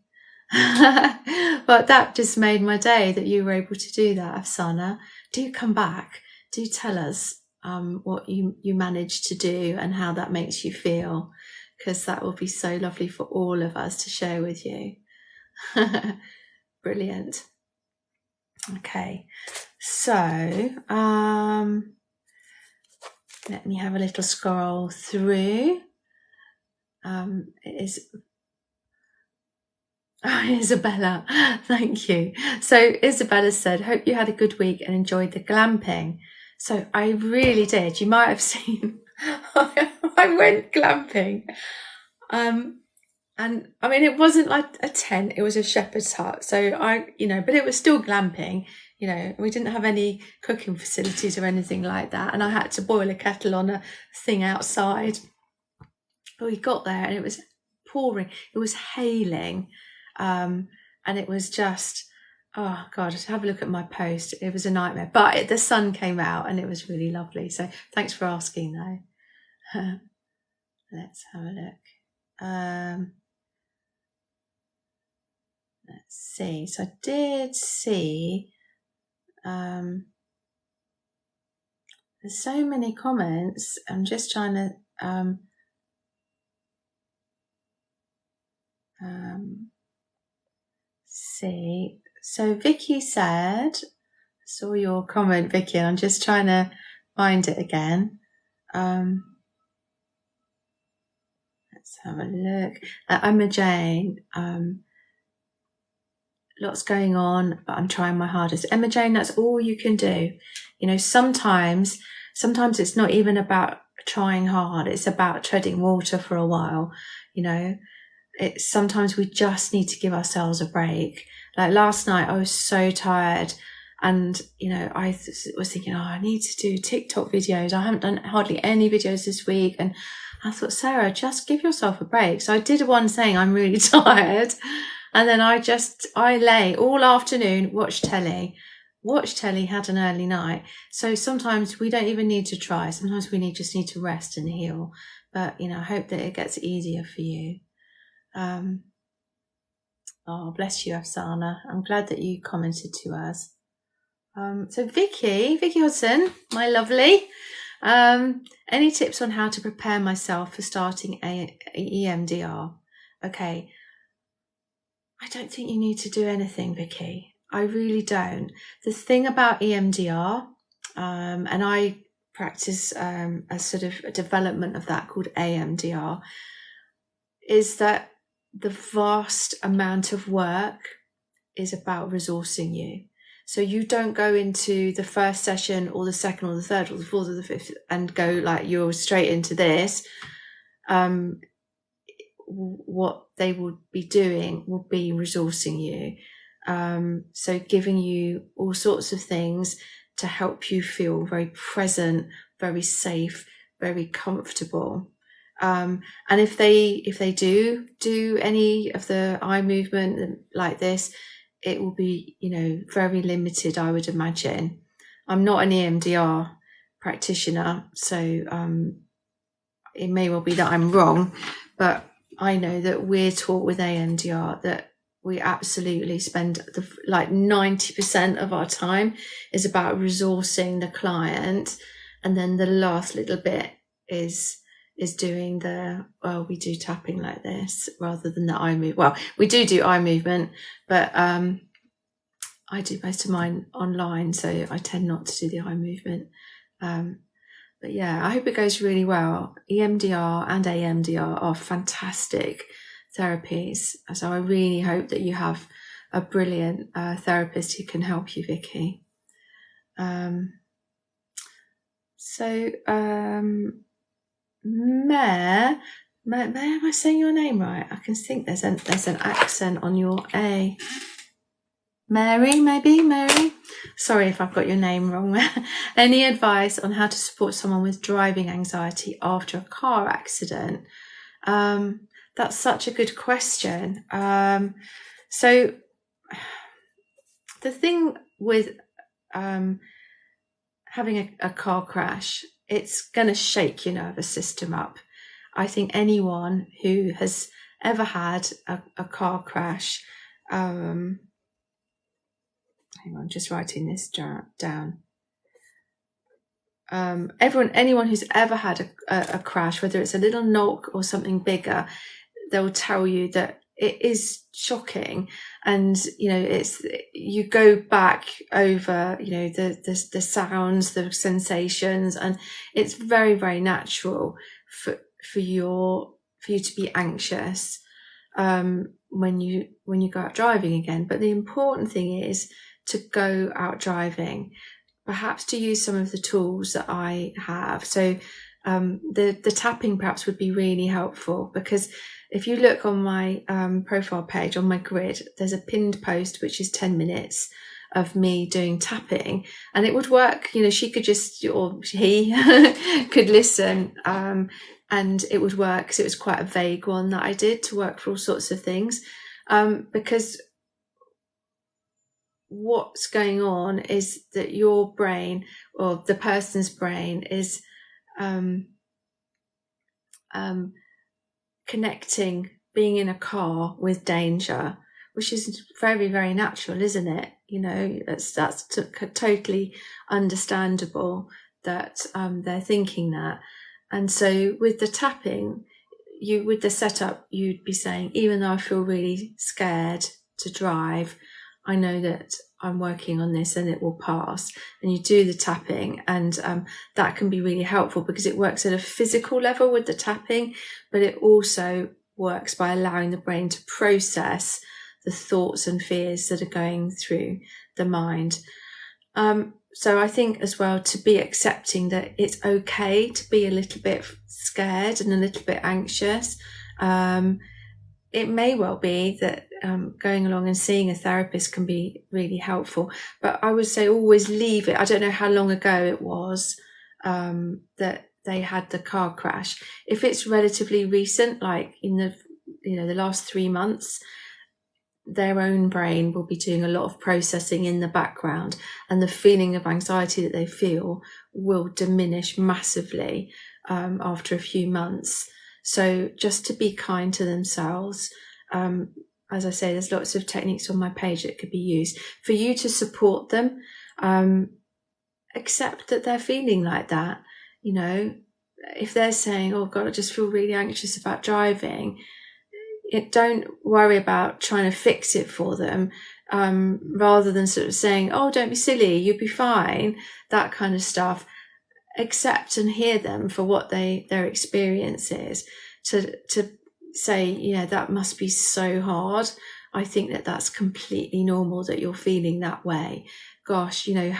but that just made my day that you were able to do that, Afsana. Do come back. Do tell us what you managed to do and how that makes you feel, because that will be so lovely for all of us to share with you. Brilliant. Okay, so let me have a little scroll through. It is Isabella, thank you. So Isabella said, hope you had a good week and enjoyed the glamping. So I really did. You might have seen I went glamping. And I mean, it wasn't like a tent, it was a shepherd's hut. So but it was still glamping. You know, we didn't have any cooking facilities or anything like that. And I had to boil a kettle on a thing outside. But we got there and it was pouring. It was hailing. And it was just, oh God, have a look at my post. It was a nightmare. But the sun came out and it was really lovely. So thanks for asking though. Let's have a look. Let's see. So I did see there's so many comments. I'm just trying to see. So Vicky said, I saw your comment, Vicky, and I'm just trying to find it again. Let's have a look. Emma Jane, lots going on, but I'm trying my hardest. Emma Jane, that's all you can do. You know, sometimes it's not even about trying hard. It's about treading water for a while. You know, sometimes we just need to give ourselves a break. Like last night, I was so tired, and I was thinking, I need to do TikTok videos. I haven't done hardly any videos this week, and I thought, Sarah, just give yourself a break. So I did one saying I'm really tired, and then I lay all afternoon, watched telly, had an early night. So sometimes we don't even need to try. Sometimes we just need to rest and heal. But I hope that it gets easier for you. Oh, bless you, Afsana. I'm glad that you commented to us. So Vicky Hudson, my lovely, any tips on how to prepare myself for starting EMDR? Okay, I don't think you need to do anything, Vicky. I really don't. The thing about EMDR, and I practice a sort of a development of that called AMDR, is that the vast amount of work is about resourcing you. So you don't go into the first session or the second or the third or the fourth or the fifth and go like you're straight into this. What they will be doing will be resourcing you. So giving you all sorts of things to help you feel very present, very safe, very comfortable. And if they do any of the eye movement like this, it will be, very limited, I would imagine. I'm not an EMDR practitioner, so it may well be that I'm wrong, but I know that we're taught with AMDR that we absolutely spend 90% of our time is about resourcing the client, and then the last little bit is doing we do tapping like this rather than the eye movement. Well, we do eye movement, but I do most of mine online, so I tend not to do the eye movement. But yeah, I hope it goes really well. EMDR and AMDR are fantastic therapies. So I really hope that you have a brilliant therapist who can help you, Vicky. Mare, am I saying your name right? I can think there's an accent on your A. Mary, maybe? Mary? Sorry if I've got your name wrong. Any advice on how to support someone with driving anxiety after a car accident? That's such a good question. So the thing with having a car crash, it's going to shake your nervous system up. I think anyone who has ever had a car crash, hang on, just writing this down. Anyone who's ever had a crash, whether it's a little knock or something bigger, they'll tell you that it is shocking, and you go back over the sounds, the sensations, and it's very, very natural for you to be anxious when you go out driving again. But the important thing is to go out driving, perhaps to use some of the tools that I have. So the tapping perhaps would be really helpful, because if you look on my profile page, on my grid, there's a pinned post which is 10 minutes of me doing tapping, and it would work. She could just, or he could listen, and it would work, because it was quite a vague one that I did to work for all sorts of things, because what's going on is that your brain, or the person's brain, is connecting being in a car with danger, which is very, very natural, isn't it? That's totally understandable that they're thinking that. And so with the tapping, with the setup, you'd be saying, even though I feel really scared to drive, I know that I'm working on this and it will pass. And you do the tapping, and that can be really helpful, because it works at a physical level with the tapping, but it also works by allowing the brain to process the thoughts and fears that are going through the mind. So I think as well, to be accepting that it's okay to be a little bit scared and a little bit anxious. It may well be that going along and seeing a therapist can be really helpful, but I would say always leave it. I don't know how long ago it was that they had the car crash. If it's relatively recent, like in the last 3 months, their own brain will be doing a lot of processing in the background, and the feeling of anxiety that they feel will diminish massively after a few months. So just to be kind to themselves. As I say, there's lots of techniques on my page that could be used for you to support them. Accept that they're feeling like that. If they're saying, oh God, I just feel really anxious about driving, don't worry about trying to fix it for them, rather than sort of saying, oh, don't be silly, you'll be fine, that kind of stuff. Accept and hear them for what their experience is. To say, you know, that must be so hard. I think that's completely normal that you're feeling that way. Gosh, you know,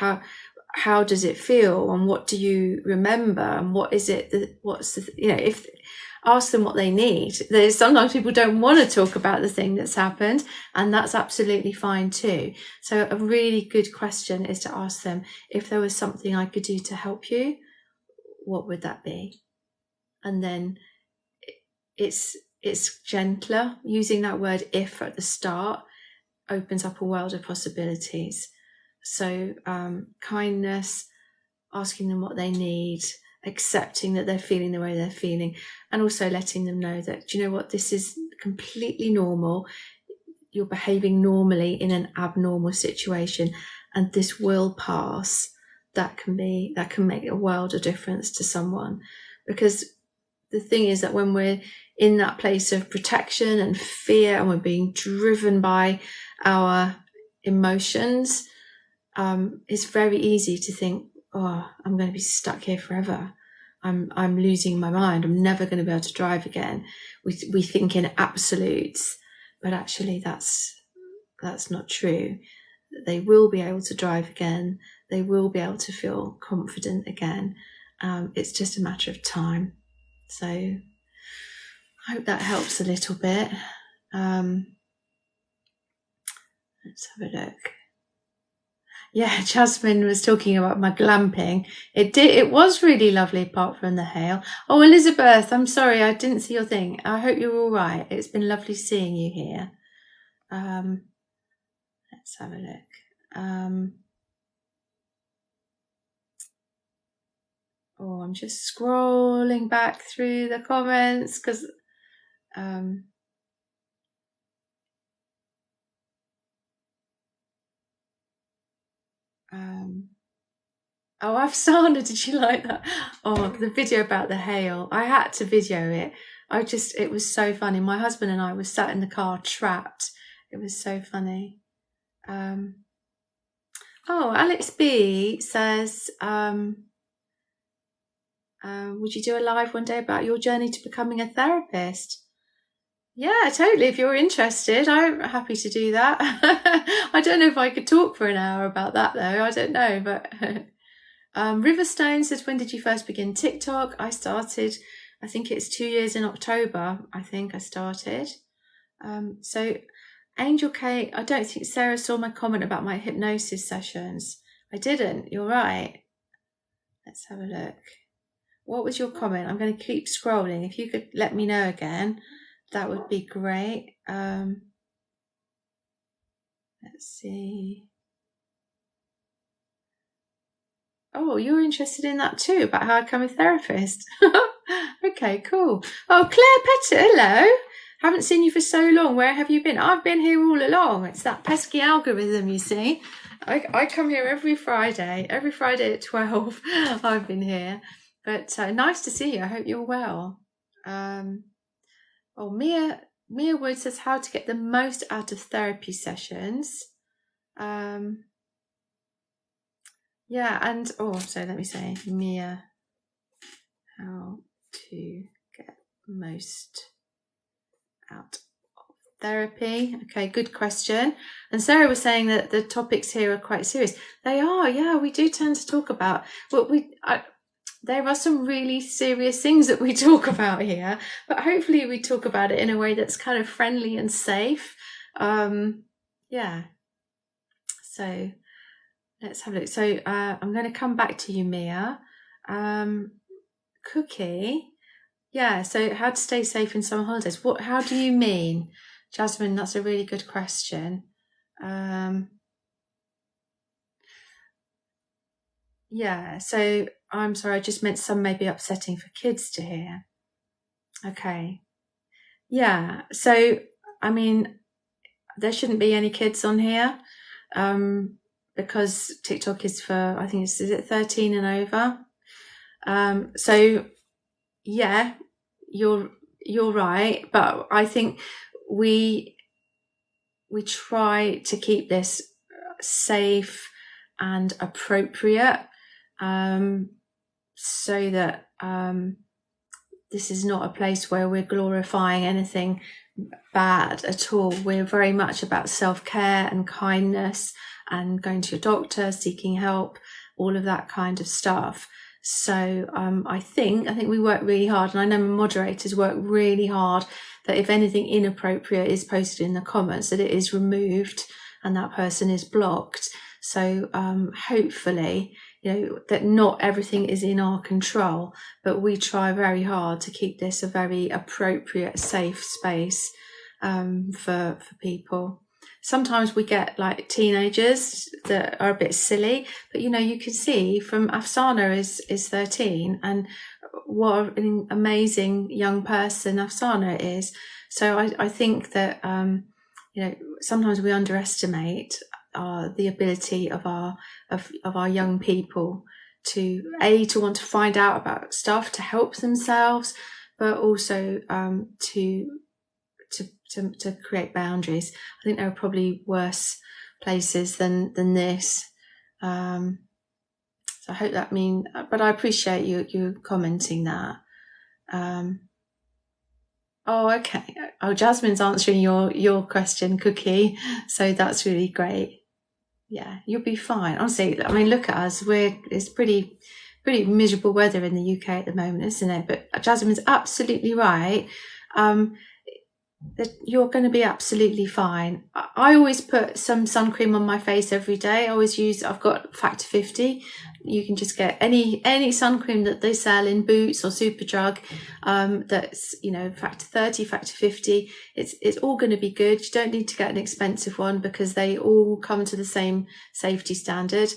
how does it feel, and what do you remember, and what is it that, what's the, you know, if ask them what they need. There's sometimes people don't want to talk about the thing that's happened, and that's absolutely fine too. So a really good question is to ask them, if there was something I could do to help you, what would that be? And then it's gentler. Using that word if at the start opens up a world of possibilities. So kindness, asking them what they need, accepting that they're feeling the way they're feeling, and also letting them know that, do you know what, this is completely normal. You're behaving normally in an abnormal situation, and this will pass. That can make a world of difference to someone. Because the thing is that when we're in that place of protection and fear, and we're being driven by our emotions, it's very easy to think, oh, I'm going to be stuck here forever. I'm losing my mind. I'm never going to be able to drive again. We think in absolutes, but actually that's not true. They will be able to drive again. They will be able to feel confident again. It's just a matter of time. So I hope that helps a little bit. Let's have a look. Yeah, Jasmine was talking about my glamping. It was really lovely apart from the hail. Oh, Elizabeth, I'm sorry, I didn't see your thing. I hope you're all right. It's been lovely seeing you here. Let's have a look. I'm just scrolling back through the comments because Afsana, did you like that? Oh, the video about the hail. I had to video it. It was so funny. My husband and I were sat in the car trapped. It was so funny. Alex B says, would you do a live one day about your journey to becoming a therapist? Yeah, totally. If you're interested, I'm happy to do that. I don't know if I could talk for an hour about that though. I don't know, but Riverstone says, when did you first begin TikTok? I started, I think it's 2 years in October. I think I started. So Angel K, I don't think Sarah saw my comment about my hypnosis sessions. I didn't. You're right. Let's have a look. What was your comment? I'm going to keep scrolling. If you could let me know again, that would be great. Let's see. Oh, you're interested in that too, about how I become a therapist. Okay, cool. Oh, Claire Petter, hello. Haven't seen you for so long. Where have you been? I've been here all along. It's that pesky algorithm, you see. I come here every Friday at 12. I've been here. But nice to see you. I hope you're well. Mia Wood says, how to get the most out of therapy sessions. Let me say, Mia, how to get most out of therapy. Okay, good question. And Sarah was saying that the topics here are quite serious. They are, yeah, we do tend to talk about there are some really serious things that we talk about here, but hopefully we talk about it in a way that's kind of friendly and safe. Yeah. So let's have a look. So I'm going to come back to you, Mia. Cookie. Yeah, so how to stay safe in summer holidays. How do you mean? Jasmine, that's a really good question. Yeah, so I'm sorry, I just meant some may be upsetting for kids to hear. Okay. Yeah, so, I mean, there shouldn't be any kids on here because TikTok is for, I think is it 13 and over? So, yeah, you're right, but I think we try to keep this safe and appropriate, so that this is not a place where we're glorifying anything bad at all. We're very much about self-care and kindness and going to your doctor, seeking help, all of that kind of stuff. So I think we work really hard, and I know moderators work really hard, that if anything inappropriate is posted in the comments, that it is removed and that person is blocked. So hopefully, that not everything is in our control, but we try very hard to keep this a very appropriate, safe space for people. Sometimes we get like teenagers that are a bit silly, but you can see from Afsana is 13, and what an amazing young person Afsana is. So I think that sometimes we underestimate the ability of our young people to want to find out about stuff, to help themselves, but also to create boundaries. I think there are probably worse places than this. So I hope that but I appreciate you commenting that. Okay. Jasmine's answering your question, Cookie. So that's really great. Yeah, you'll be fine. Honestly, look at us. It's pretty miserable weather in the UK at the moment, isn't it? But Jasmine's absolutely right. That you're going to be absolutely fine. I always put some sun cream on my face every day. I've got Factor 50. You can just get any sun cream that they sell in Boots or Superdrug, that's Factor 30, Factor 50. It's all going to be good. You don't need to get an expensive one because they all come to the same safety standard.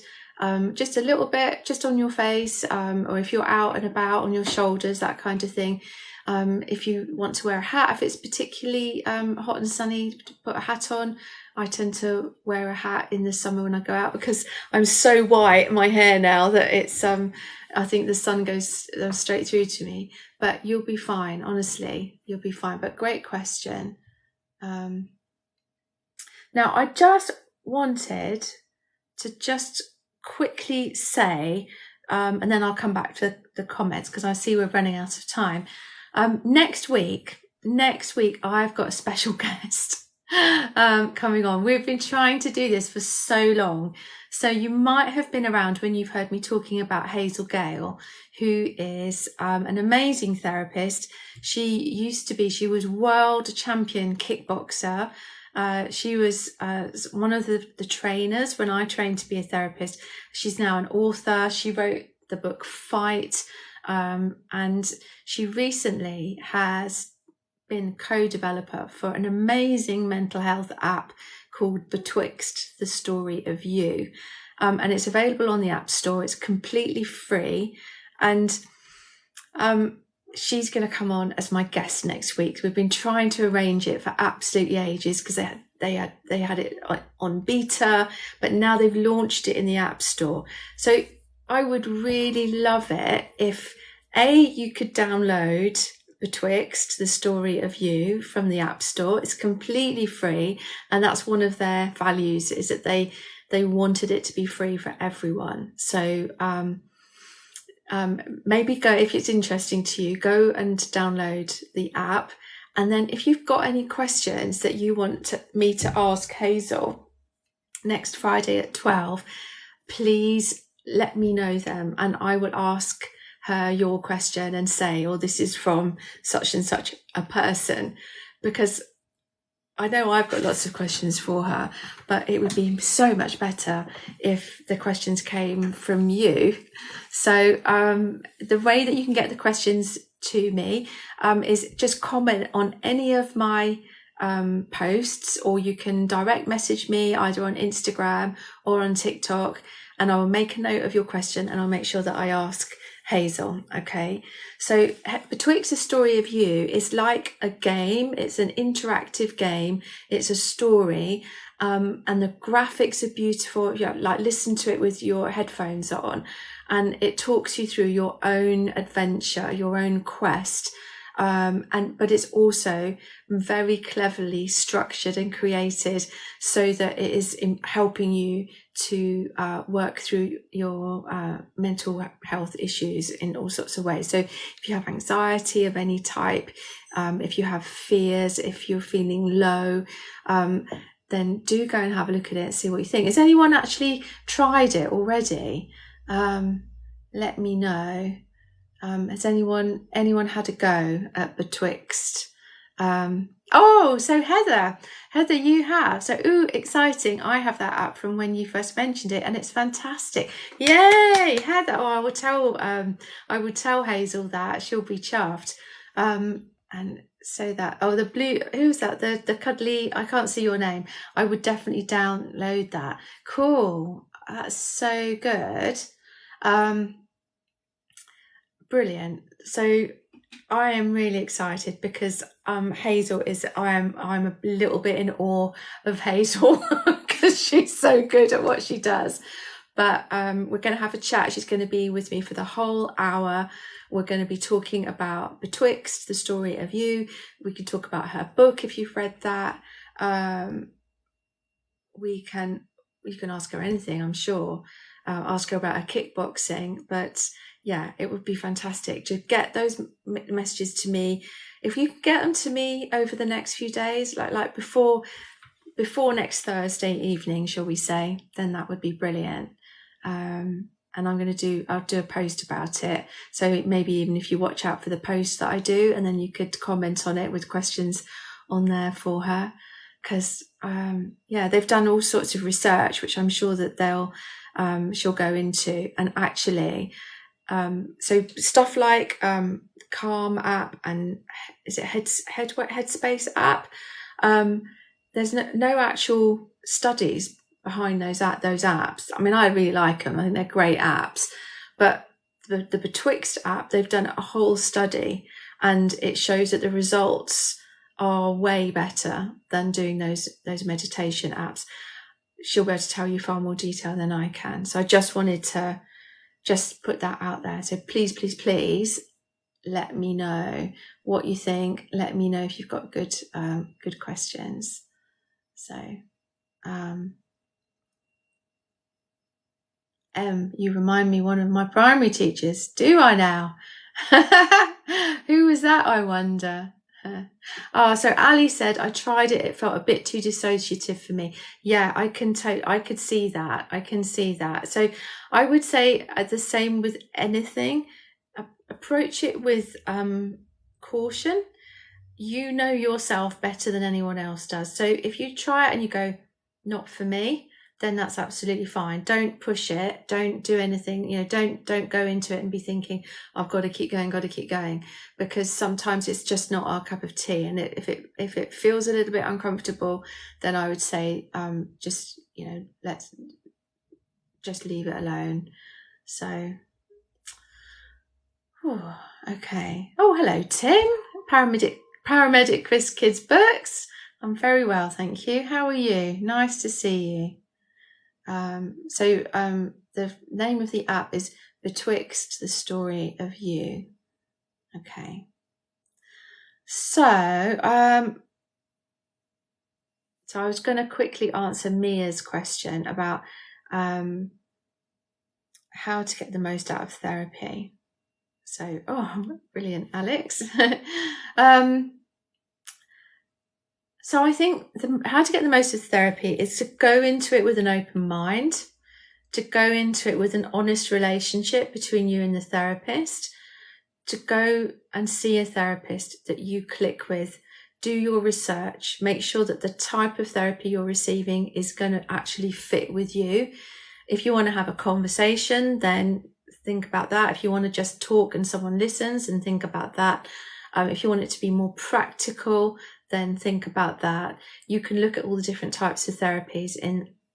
Just a little bit just on your face, or if you're out and about, on your shoulders, that kind of thing. If you want to wear a hat, if it's particularly hot and sunny, to put a hat on. I tend to wear a hat in the summer when I go out because I'm so white, my hair now, that it's I think the sun goes straight through to me. But you'll be fine, honestly, you'll be fine. But great question. Now I just wanted to just quickly say, and then I'll come back to the comments because I see we're running out of time. Next week I've got a special guest coming on. We've been trying to do this for so long, so you might have been around when you've heard me talking about Hazel Gale, who is an amazing therapist. She was world champion kickboxer. She was one of the trainers when I trained to be a therapist. She's now an author. She wrote the book Fight. And she recently has been co-developer for an amazing mental health app called Betwixt, the Story of You. And it's available on the App Store. It's completely free. And she's going to come on as my guest next week. We've been trying to arrange it for absolutely ages because they had it on beta, but now they've launched it in the App Store. So I would really love it if you could download Betwixt, the Story of You from the App Store. It's completely free, and that's one of their values, is that they wanted it to be free for everyone. So maybe go, if it's interesting to you, go and download the app. And then if you've got any questions that you want me to ask Hazel next Friday at 12, please let me know them, and I will ask her your question and say, this is from such and such a person, because I know I've got lots of questions for her, but it would be so much better if the questions came from you. So the way that you can get the questions to me is just comment on any of my posts, or you can direct message me either on Instagram or on TikTok, and I will make a note of your question and I'll make sure that I ask Hazel. Okay, so Betwixt the Story of You is like a game. It's an interactive game. It's a story, and the graphics are beautiful. Listen to it with your headphones on, and it talks you through your own adventure, your own quest. But it's also very cleverly structured and created so that it is helping you to work through your mental health issues in all sorts of ways. So if you have anxiety of any type, if you have fears, if you're feeling low, then do go and have a look at it and see what you think. Has anyone actually tried it already? Let me know. Has anyone had a go at Betwixt? So Heather, you have. So, exciting. I have that app from when you first mentioned it, and it's fantastic. Yay, Heather. I would tell Hazel that. She'll be chuffed. And so that, the blue, who's that? The cuddly, I can't see your name. I would definitely download that. Cool. That's so good. Brilliant. So I am really excited because Hazel is, I'm a little bit in awe of Hazel because she's so good at what she does. But we're going to have a chat. She's going to be with me for the whole hour. We're going to be talking about Betwixt, the story of you. We can talk about her book if you've read that. You can ask her anything, I'm sure. Ask her about her kickboxing. But yeah, it would be fantastic to get those messages to me. If you can get them to me over the next few days, like before next Thursday evening, shall we say, then that would be brilliant. And I'll do a post about it. So maybe even if you watch out for the post that I do, and then you could comment on it with questions on there for her. Because, they've done all sorts of research, which I'm sure that she'll go into. And actually, so stuff like Calm app and is it Headspace app? There's no actual studies behind those apps. I mean, I really like them. I think they're great apps. But the Betwixt app, they've done a whole study, and it shows that the results are way better than doing those meditation apps. She'll be able to tell you far more detail than I can. So I just wanted to just put that out there. So please let me know what you think. Let me know if you've got good questions. So you remind me one of my primary teachers. Do I now? Who was that, I wonder? So Ali said, I tried it. It felt a bit too dissociative for me. Yeah, I could see that. I can see that. So I would say the same with anything. Approach it with caution. You know yourself better than anyone else does. So if you try it and you go, not for me, then that's absolutely fine. Don't push it. Don't do anything. Don't go into it and be thinking, I've got to keep going, because sometimes it's just not our cup of tea. And if it feels a little bit uncomfortable, then I would say, let's just leave it alone. So, okay. Oh, hello, Tim. Paramedic Chris Kids Books. I'm very well, thank you. How are you? Nice to see you. The name of the app is Betwixt, the story of you. Okay. So I was going to quickly answer Mia's question about how to get the most out of therapy. So, brilliant, Alex. So I think how to get the most of therapy is to go into it with an open mind, to go into it with an honest relationship between you and the therapist, to go and see a therapist that you click with, do your research, make sure that the type of therapy you're receiving is going to actually fit with you. If you want to have a conversation, then think about that. If you want to just talk and someone listens, and think about that. If you want it to be more practical, then think about that. You can look at all the different types of therapies.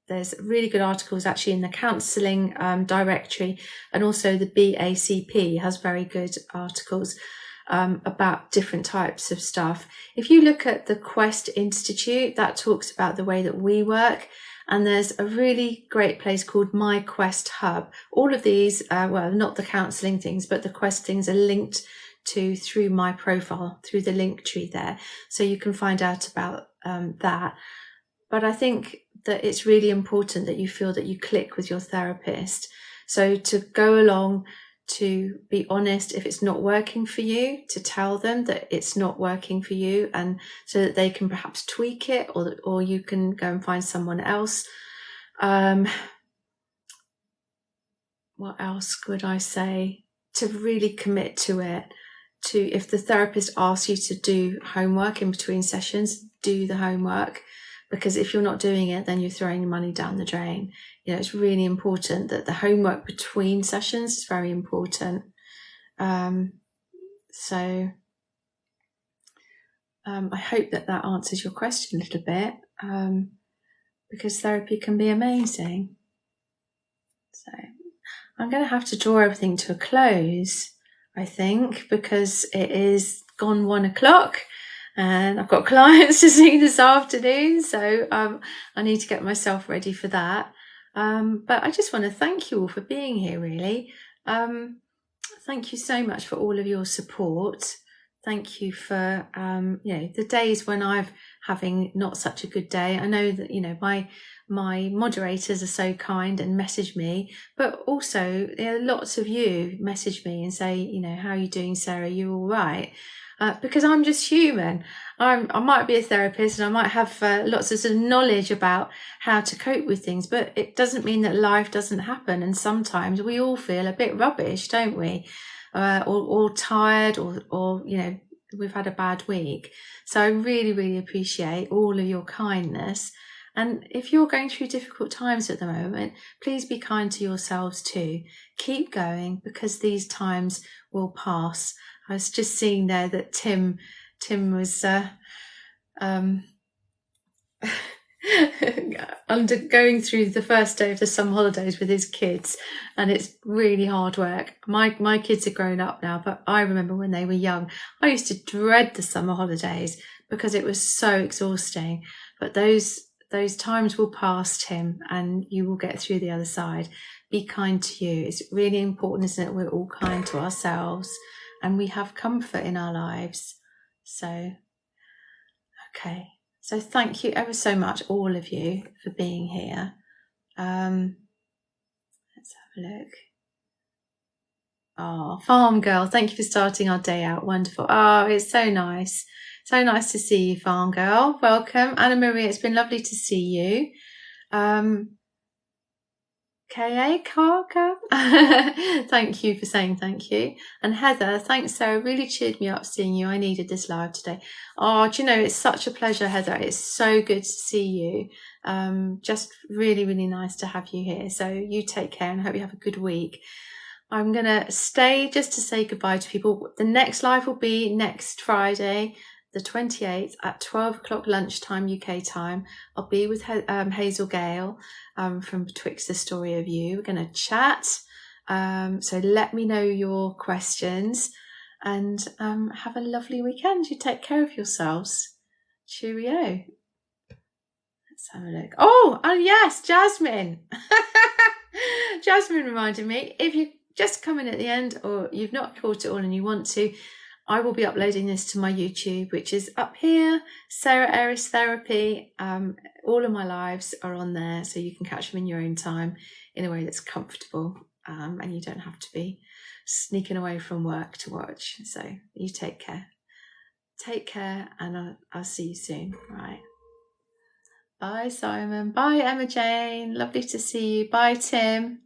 There's really good articles actually in the counselling directory, and also the BACP has very good articles about different types of stuff. If you look at the Quest Institute, that talks about the way that we work. And there's a really great place called My Quest Hub. All of these, not the counselling things, but the Quest things are linked to through my profile, through the link tree there. So you can find out about that. But I think that it's really important that you feel that you click with your therapist. So to go along, to be honest, if it's not working for you, to tell them that it's not working for you, and so that they can perhaps tweak it, or you can go and find someone else. What else could I say? To really commit to it. If the therapist asks you to do homework in between sessions, do the homework, because if you're not doing it, then you're throwing money down the drain. You know, it's really important that the homework between sessions is very important. So I hope that answers your question a little bit, because therapy can be amazing. So I'm going to have to draw everything to a close, I think, because it is gone 1 o'clock. And I've got clients to see this afternoon, so I need to get myself ready for that. But I just want to thank you all for being here, really. Thank you so much for all of your support. Thank you for, the days when I'm having not such a good day. I know that, my moderators are so kind and message me, but also lots of you message me and say, how are you doing, Sarah? You all right? Because I'm just human. I might be a therapist and I might have lots of sort of knowledge about how to cope with things, but it doesn't mean that life doesn't happen. And sometimes we all feel a bit rubbish, don't we? Or tired, or we've had a bad week. So I really, really appreciate all of your kindness. And if you're going through difficult times at the moment, please be kind to yourselves too. Keep going, because these times will pass. I was just seeing there that Tim was going through the first day of the summer holidays with his kids, and it's really hard work. My kids are grown up now, but I remember when they were young, I used to dread the summer holidays because it was so exhausting. But those times will pass, Tim, and you will get through the other side. Be kind to you. It's really important, isn't it? We're all kind to ourselves, and we have comfort in our lives. So, okay. So thank you ever so much, all of you, for being here. Let's have a look. Oh, Farm Girl, thank you for starting our day out. Wonderful. Oh, it's so nice. So nice to see you, Farm Girl. Welcome. Anna Maria, it's been lovely to see you. K.A. Carker, thank you for saying thank you. And Heather, thanks, Sarah, really cheered me up seeing you. I needed this live today. Oh, do you know, it's such a pleasure, Heather. It's so good to see you. Just really, really nice to have you here. So you take care and I hope you have a good week. I'm going to stay just to say goodbye to people. The next live will be next Friday, the 28th at 12 o'clock lunchtime UK time. I'll be with Hazel Gale from Betwixt the Story of You. We're going to chat. So let me know your questions, and have a lovely weekend. You take care of yourselves. Cheerio. Let's have a look. Oh yes, Jasmine. Jasmine reminded me, if you just come in at the end or you've not caught it all and you want to, I will be uploading this to my YouTube, which is up here, Sarah Eris Therapy. All of my lives are on there, so you can catch them in your own time in a way that's comfortable, and you don't have to be sneaking away from work to watch. So you take care. Take care, and I'll see you soon. Right. Bye, Simon. Bye, Emma Jane. Lovely to see you. Bye, Tim.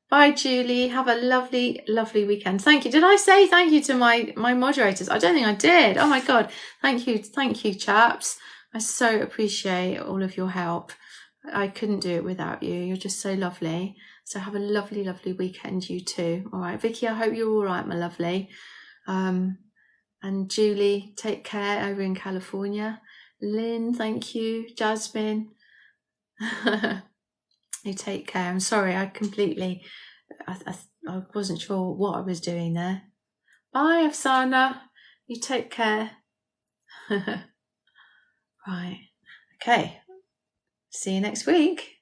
Bye, Julie. Have a lovely, lovely weekend. Thank you. Did I say thank you to my moderators? I don't think I did. Oh my God. Thank you, chaps. I so appreciate all of your help. I couldn't do it without you. You're just so lovely. So have a lovely, lovely weekend, you too. All right, Vicky, I hope you're all right, my lovely. And Julie, take care over in California. Lynn, thank you. Jasmine. You take care. I'm sorry, I wasn't sure what I was doing there. Bye, Afsana. You take care. Right. Okay. See you next week.